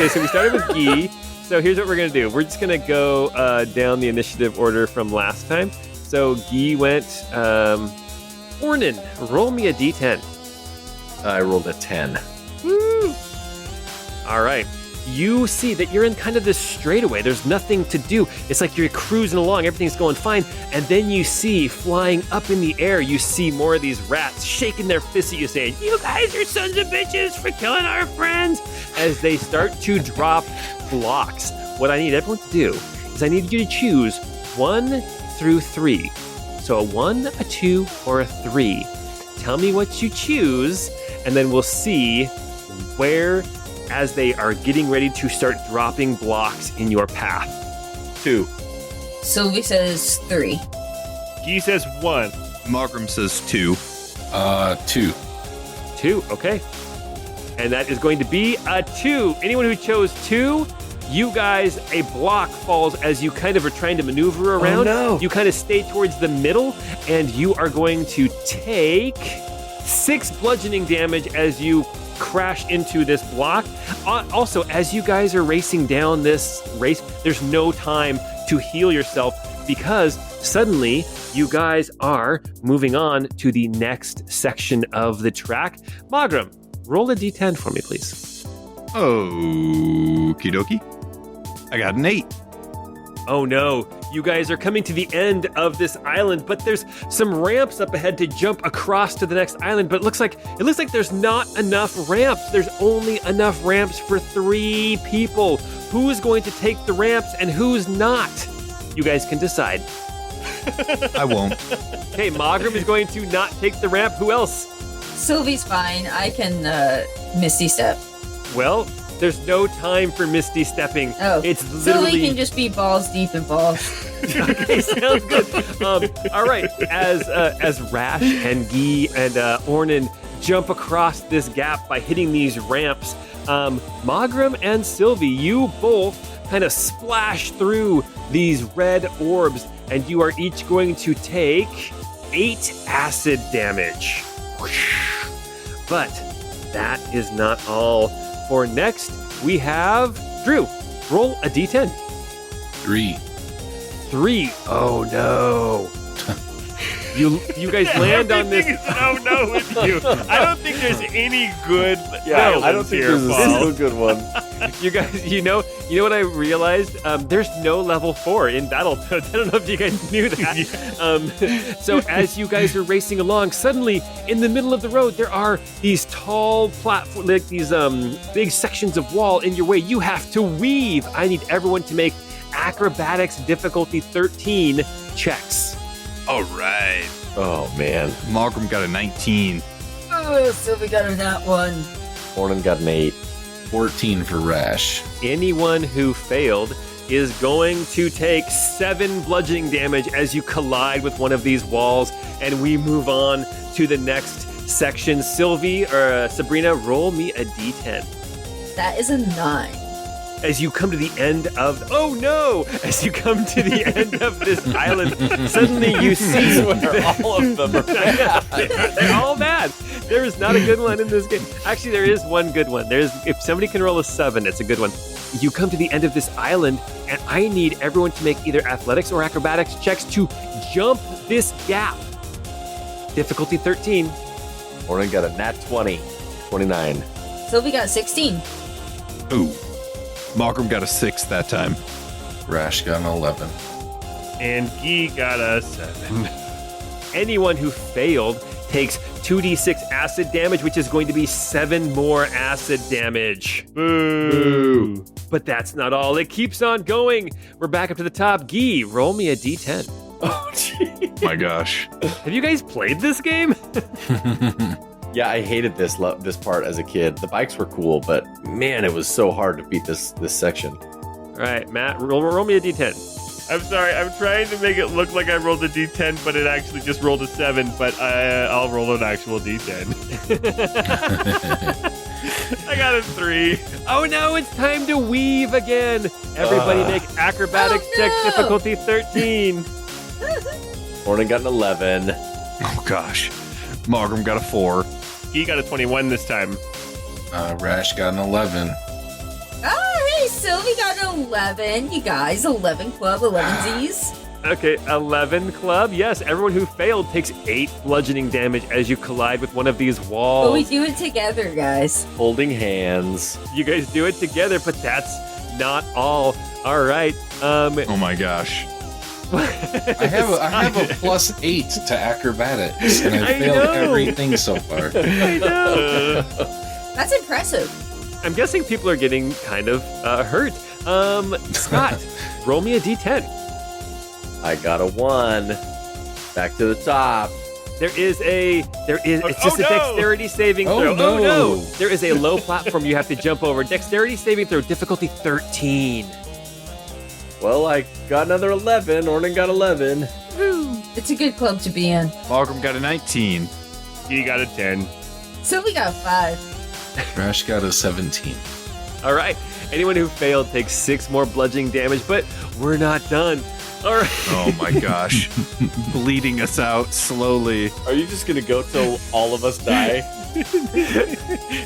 so we started with Guy. So here's what we're going to do. We're just going to go down the initiative order from last time. So Guy went. Ornan, roll me a d10. I rolled a 10. Woo! All right. You see that you're in kind of this straightaway. There's nothing to do. It's like you're cruising along. Everything's going fine. And then you see, flying up in the air, you see more of these rats shaking their fists at you saying, "You guys are sons of bitches for killing our friends," as they start to drop blocks. What I need everyone to do is I need you to choose 1 through 3. So a 1, a 2, or a 3. Tell me what you choose, and then we'll see where, as they are getting ready to start dropping blocks in your path. 2. Sylvie says 3. Guy says 1. Margrim says 2. 2. 2, okay. And that is going to be a 2. Anyone who chose 2, you guys, a block falls as you kind of are trying to maneuver around. Oh, no. You kind of stay towards the middle, and you are going to take 6 bludgeoning damage as you crash into this block. Also, as you guys are racing down this race, there's no time to heal yourself because suddenly you guys are moving on to the next section of the track. Magram, roll a d10 for me, please. Okie dokie. I got an 8. Oh no, you guys are coming to the end of this island, but there's some ramps up ahead to jump across to the next island, but it looks like there's not enough ramps. There's only enough ramps for 3 people. Who's going to take the ramps and who's not? You guys can decide. I won't. Okay, Magram is going to not take the ramp. Who else? Sylvie's fine. I can Misty Step. Well, there's no time for Misty stepping. Oh, It's Sylvie literally... can just be balls deep in balls. Okay, sounds good. All right, as Rash and Guy and Ornan jump across this gap by hitting these ramps, Magram and Sylvie, you both kind of splash through these red orbs, and you are each going to take 8 acid damage. But that is not all. For next, we have Drew. Roll a d10. 3. 3. Oh no. You guys land on this. Everything is an oh no with you. I don't think there's any good. Yeah, I don't think here, there's a Paul. single good one. You guys, you know what I realized? There's no level 4 in Battletoads. I don't know if you guys knew that. So as you guys are racing along, suddenly in the middle of the road, there are these tall platforms, like these big sections of wall in your way. You have to weave. I need everyone to make acrobatics difficulty 13 checks. All right. Oh, man. Margrim got a 19. Oh, Sylvie got her that one. Ornan got an 8. 14 for Rash. Anyone who failed is going to take 7 bludgeoning damage as you collide with one of these walls, and we move on to the next section. Sylvie or Sabrina, roll me a d10. That is a 9. As you come to the end of... Oh no! As you come to the end of this island, suddenly you see... All of them are bad. They're all bad. There is not a good one in this game. Actually, there is one good one. If somebody can roll a 7, it's a good one. You come to the end of this island, and I need everyone to make either athletics or acrobatics checks to jump this gap. Difficulty 13. Ornan got a nat 20. 29. Sylvie got 16. Ooh. Margrim got a 6 that time. Rash got an 11. And Guy got a 7. Anyone who failed takes 2d6 acid damage, which is going to be 7 more acid damage. Boo. But that's not all. It keeps on going. We're back up to the top. Guy, roll me a d10. Oh, jeez. My gosh. Have you guys played this game? Yeah, I hated this part as a kid. The bikes were cool, but man, it was so hard to beat this section. All right, Matt, roll me a d10. I'm sorry. I'm trying to make it look like I rolled a d10, but it actually just rolled a 7. But I'll roll an actual d10. I got a 3. Oh no, it's time to weave again. Everybody make acrobatics check difficulty 13. Ornan got an 11. Oh gosh. Margrim got a 4. He got a 21 this time. Rash got an 11. Oh, hey, Sylvie got an 11. You guys, 11 club, 11 Z's. Okay, 11 club. Yes, everyone who failed takes 8 bludgeoning damage as you collide with one of these walls. But we do it together, guys. Holding hands. You guys do it together, but that's not all. All right. Oh my gosh. I have a +8 to acrobatics, and I failed know. everything so far. I know. That's impressive. I'm guessing people are getting kind of hurt. Scott, roll me a d10. I got a 1. Back to the top. It's just a no. dexterity saving Oh, throw. no. Oh no! There is a low platform you have to jump over. Dexterity saving throw, difficulty 13. Well, I got another 11. Ornan got 11. It's a good club to be in. Markham got a 19. You got a 10. Sylvie got 5. Crash got a 17. All right. Anyone who failed takes 6 more bludgeoning damage, but we're not done. All right. Oh my gosh. Bleeding us out slowly. Are you just going to go till all of us die?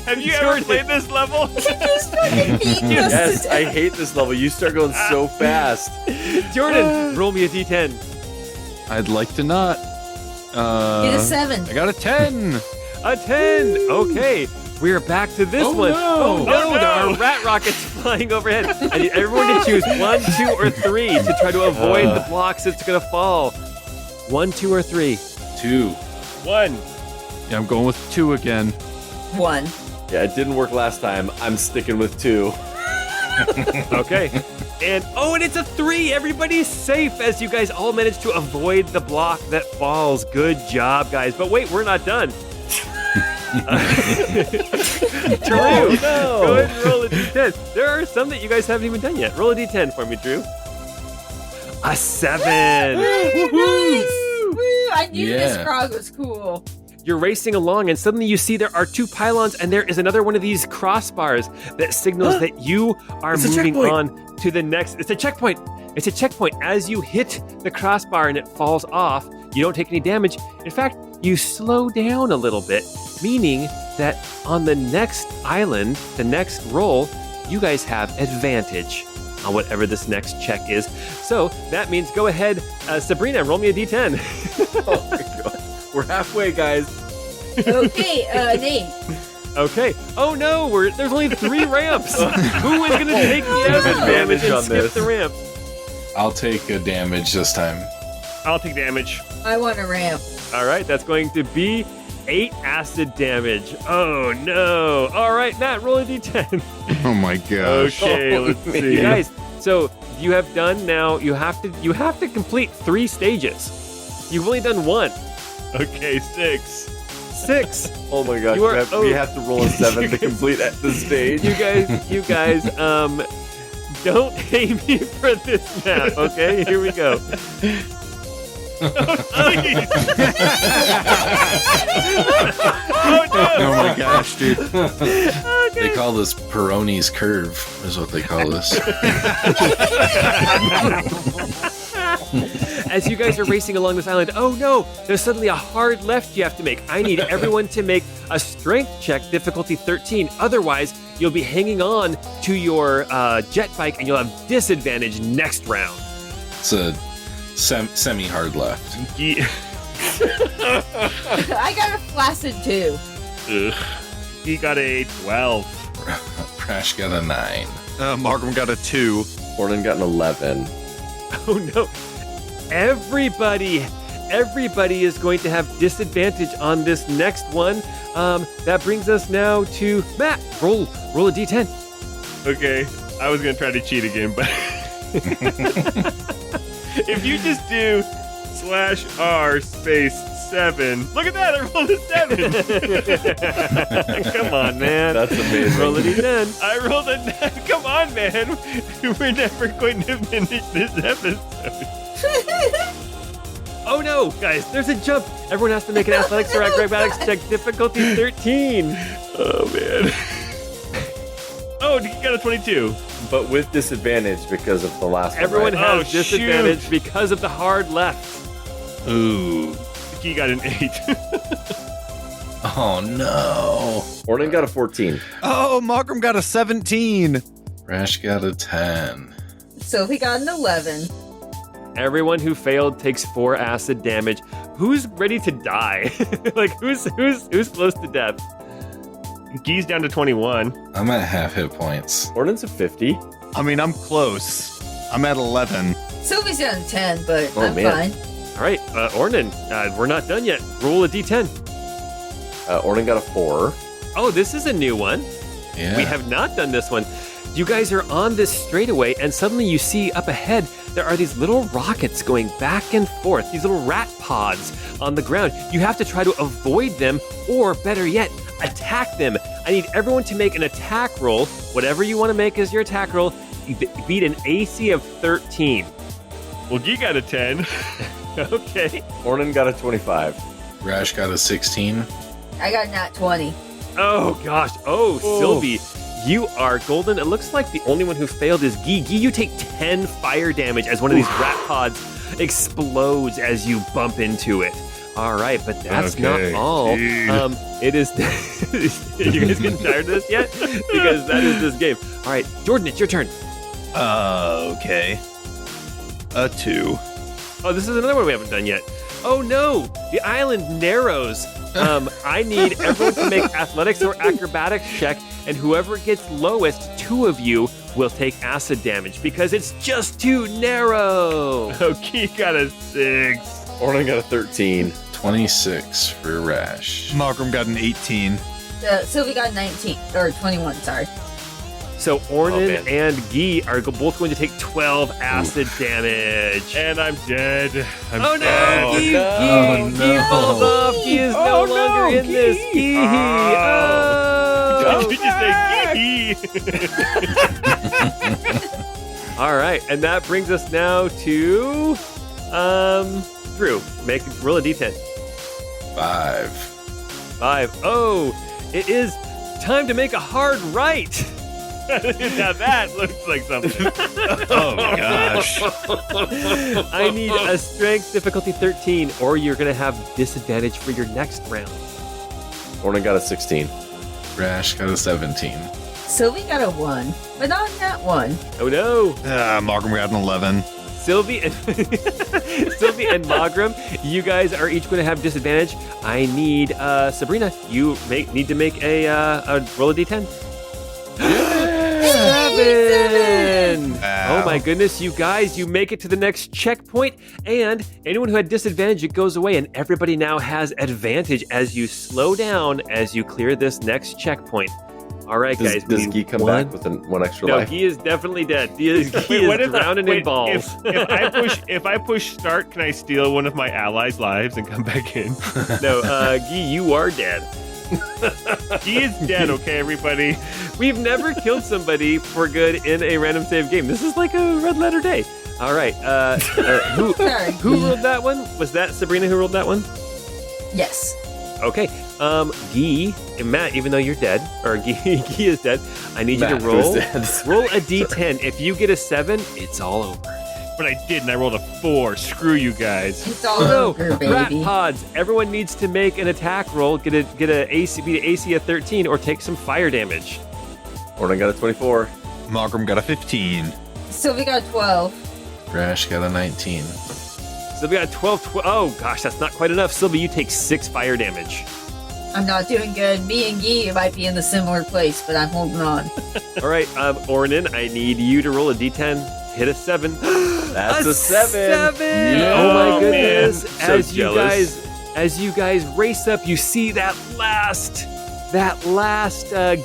Have you ever played this level? Yes, I hate this level. You start going so fast. Jordan, roll me a d10. I'd like to not. Get a 7. I got a 10. A 10. Okay. We're back to this Oh, one. no. Oh no, Oh, no. there are rat rockets flying overhead. I need everyone to choose 1, 2, or 3 to try to avoid the blocks that's going to fall. 1, 2, or 3. 2. 1. Yeah, I'm going with 2 again. 1. Yeah, it didn't work last time. I'm sticking with 2. Okay. And it's a 3. Everybody's safe as you guys all managed to avoid the block that falls. Good job, guys. But wait, we're not done. Drew, no. go ahead and roll a d10. There are some that you guys haven't even done yet. Roll a d10 for me, Drew. A 7. Nice. Woo! I knew this Yeah. frog was cool. You're racing along, and suddenly you see there are 2 pylons, and there is another one of these crossbars that signals that you are It's a moving checkpoint. on to the next. It's a checkpoint. It's a checkpoint. As you hit the crossbar and it falls off, you don't take any damage. In fact, you slow down a little bit, meaning that on the next island, the next roll, you guys have advantage on whatever this next check is. So that means go ahead, Sabrina, roll me a d10. Oh my God. We're halfway, guys. Okay, Nate. Okay. Oh no, there's only 3 ramps. Who is going to take the advantage and on skip this. the ramp? I'll take a damage this time. I'll take damage. I want a ramp. All right, that's going to be 8 acid damage. Oh no. All right, Matt, roll a d10. Oh my gosh. Okay, Oh, let's man. see. Guys, so you have done now, you have to complete 3 stages. You've only done 1. Okay, 6. 6. Oh my God. You are- We have to roll a 7 to complete the stage. You guys, don't hate me for this map, okay? Here we go. Oh my gosh, dude. They call this Peroni's curve, is what they call this. As you guys are racing along this island, oh no, there's suddenly a hard left you have to make. I need everyone to make a strength check, difficulty 13. Otherwise, you'll be hanging on to your jet bike and you'll have disadvantage next round. It's a semi-hard left. Yeah. I got a flaccid 2. Ugh. He got a 12. Crash got a 9. Markham got a 2. Ornan got an 11. Oh no. Everybody is going to have disadvantage on this next one. That brings us now to Matt. Roll a d10. Okay, I was gonna try to cheat again, but if you just do /r space 7, look at that! I rolled a 7. Come on, man. That's amazing. Roll a d10. I rolled a 9. Come on, man. We're never going to finish this episode. Oh no, guys, there's a jump. Everyone has to make an athletics or acrobatics check, difficulty 13. Oh man. Oh, you got a 22. But with disadvantage because of the last one. Everyone right? has Oh, disadvantage shoot. because of the hard left. Ooh. He got an 8. Oh no. Ornan got a 14. Oh, Markham got a 17. Crash got a 10. Sophie got an 11. Everyone who failed takes 4 acid damage. Who's ready to die? Like who's close to death? Gee's down to 21. I'm at half hit points. Ornan's at 50. I mean, I'm close. I'm at 11. Sylvie's down to 10, but Oh, I'm man. fine. All right, Ornan, we're not done yet. Roll a d10. Ornan got a 4. Oh, this is a new one. Yeah. We have not done this one. You guys are on this straightaway, and suddenly you see up ahead there are these little rockets going back and forth, these little rat pods on the ground. You have to try to avoid them, or better yet, attack them. I need everyone to make an attack roll. Whatever you want to make as your attack roll, beat an AC of 13. Well, Gee got a 10. Okay. Ornan got a 25. Rash got a 16. I got nat 20. Oh, gosh. Oh, Sylvie, you are golden. It looks like the only one who failed is Gee. Gee, you take 10 fire damage as one of these rat pods explodes as you bump into it. All right, but that's Okay. not all. It is. You guys getting tired of this yet? Because that is this game. All right, Jordan, it's your turn. Okay. A 2. Oh, this is another one we haven't done yet. Oh no, the island narrows. I need everyone to make athletics or acrobatics check, and whoever gets lowest, 2 of you will take acid damage because it's just too narrow. Oh, Gee got a 6. Ornan got a 13. 26 for Rash. Markram got an 18. Sylvie got 19, or 21, sorry. So Ornan man. and Gee are both going to take 12 acid damage. And I'm dead. I'm Oh dead. no, Gee, Oh, Gee no. falls off. Gee is no longer in this. Gee. Did Oh. you just say Gee? All right, and that brings us now to Drew. Roll a d10. 5. 5. Oh, it is time to make a hard right. Now that looks like something. Oh, gosh. I need a strength difficulty 13, or you're going to have disadvantage for your next round. Ornan got a 16. Rash got a 17. Sylvie got a 1, but not that 1. Oh no. Markram got an 11. Sylvie and Magram, you guys are each going to have disadvantage. I need Sabrina. You need to make a roll a d10. 7. Wow. Oh my goodness, you guys! You make it to the next checkpoint, and anyone who had disadvantage, it goes away, and everybody now has advantage as you slow down as you clear this next checkpoint. All right, guys. Does we Gee come one- back with one extra No, life? he is definitely dead. He is What if drowning in balls. If I push start, can I steal one of my allies' lives and come back in? No, Gee, you are dead. He is dead, okay, everybody? We've never killed somebody for good in a random save game. This is like a red letter day. All right. Who Sorry. rolled that one? Was that Sabrina who rolled that one? Yes. Okay. Gee and Matt, even though you're dead, or Gee is dead, I need you Matt, to roll who's dead. roll a d10. If you get a 7, it's all over. But I did, and I rolled a 4. Screw you guys. It's all No, over, rat baby. pods. Everyone needs to make an attack roll, get a AC, beat an AC of 13, or take some fire damage. Ornan got a 24. Markram got a 15. Sylvie got 12. Rash got a 19. So we got 12. Oh gosh, that's not quite enough. Sylvie, you take 6 fire damage. I'm not doing good. Me and Guy might be in the similar place, but I'm holding on. All right, Ornan, I need you to roll a d10. Hit a 7. That's a 7. Yeah. Oh my Oh, goodness! man. So As jealous. you guys race up, you see that last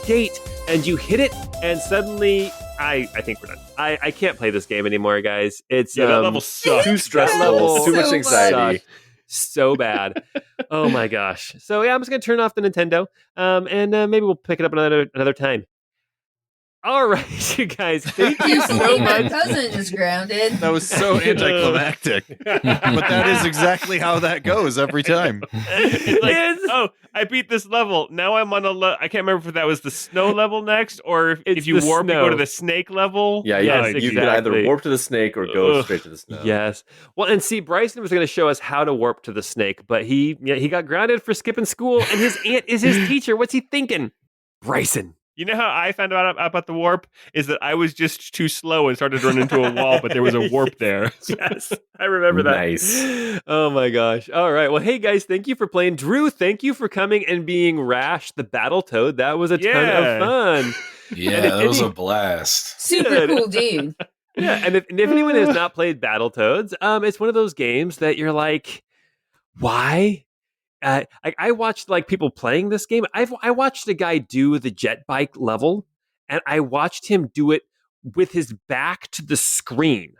gate, and you hit it, and suddenly, I think we're done. I can't play this game anymore, guys. It's Yeah, that level sucks. Too stressful. level Too much so anxiety. so bad. Oh my gosh. So yeah, I'm just gonna turn off the Nintendo, and maybe we'll pick it up another time. All right, you guys. Thank you so My much. cousin is grounded. That was so anticlimactic. But that is exactly how that goes every time. It's like, Yes. oh, I beat this level. Now I'm on I can't remember if that was the snow level next, or if It's you the warp, you go snow. to the snake level. Yeah, Yes, you can either exactly. warp to the snake or go Ugh. straight to the snow. Yes. Well, and see, Bryson was going to show us how to warp to the snake, but he got grounded for skipping school, and his aunt is his teacher. What's he thinking? Bryson, You know how I found out about the warp is that I was just too slow and started to run into a wall, but there was a warp there. Yes, I remember that. Nice. Oh my gosh. All right. Well, hey guys, thank you for playing. Drew, thank you for coming and being Rash the Battletoad. That was a ton of fun. Yeah, that was a blast. Super cool dude. Yeah, and if anyone has not played Battletoads, it's one of those games that you're like, why? I watched like people playing this game. I watched a guy do the jet bike level, and I watched him do it with his back to the screen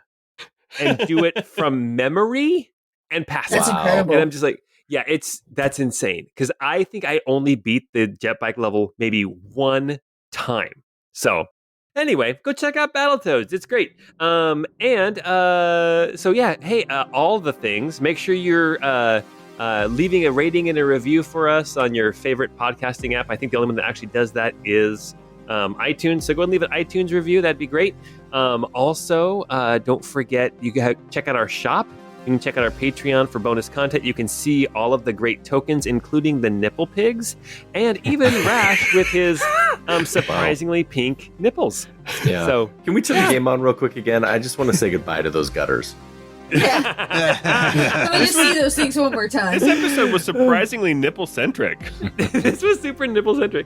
and do it from memory and pass That's it. incredible. And I'm just like, yeah, that's insane. Because I think I only beat the jet bike level maybe one time. So anyway, go check out Battletoads. It's great. So yeah, hey, all the things. Make sure you're leaving a rating and a review for us on your favorite podcasting app. I think the only one that actually does that is iTunes. So go and leave an iTunes review. That'd be great. Also, don't forget, you can check out our shop. You can check out our Patreon for bonus content. You can see all of the great tokens, including the nipple pigs, and even Rash with his surprisingly pink nipples. Yeah. So Can we turn the game on real quick again? I just want to say goodbye to those gutters. Let me just see those things one more time. This episode was surprisingly nipple-centric. This was super nipple-centric.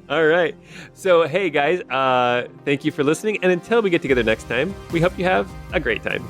All right. So, hey, guys, thank you for listening. And until we get together next time, we hope you have a great time.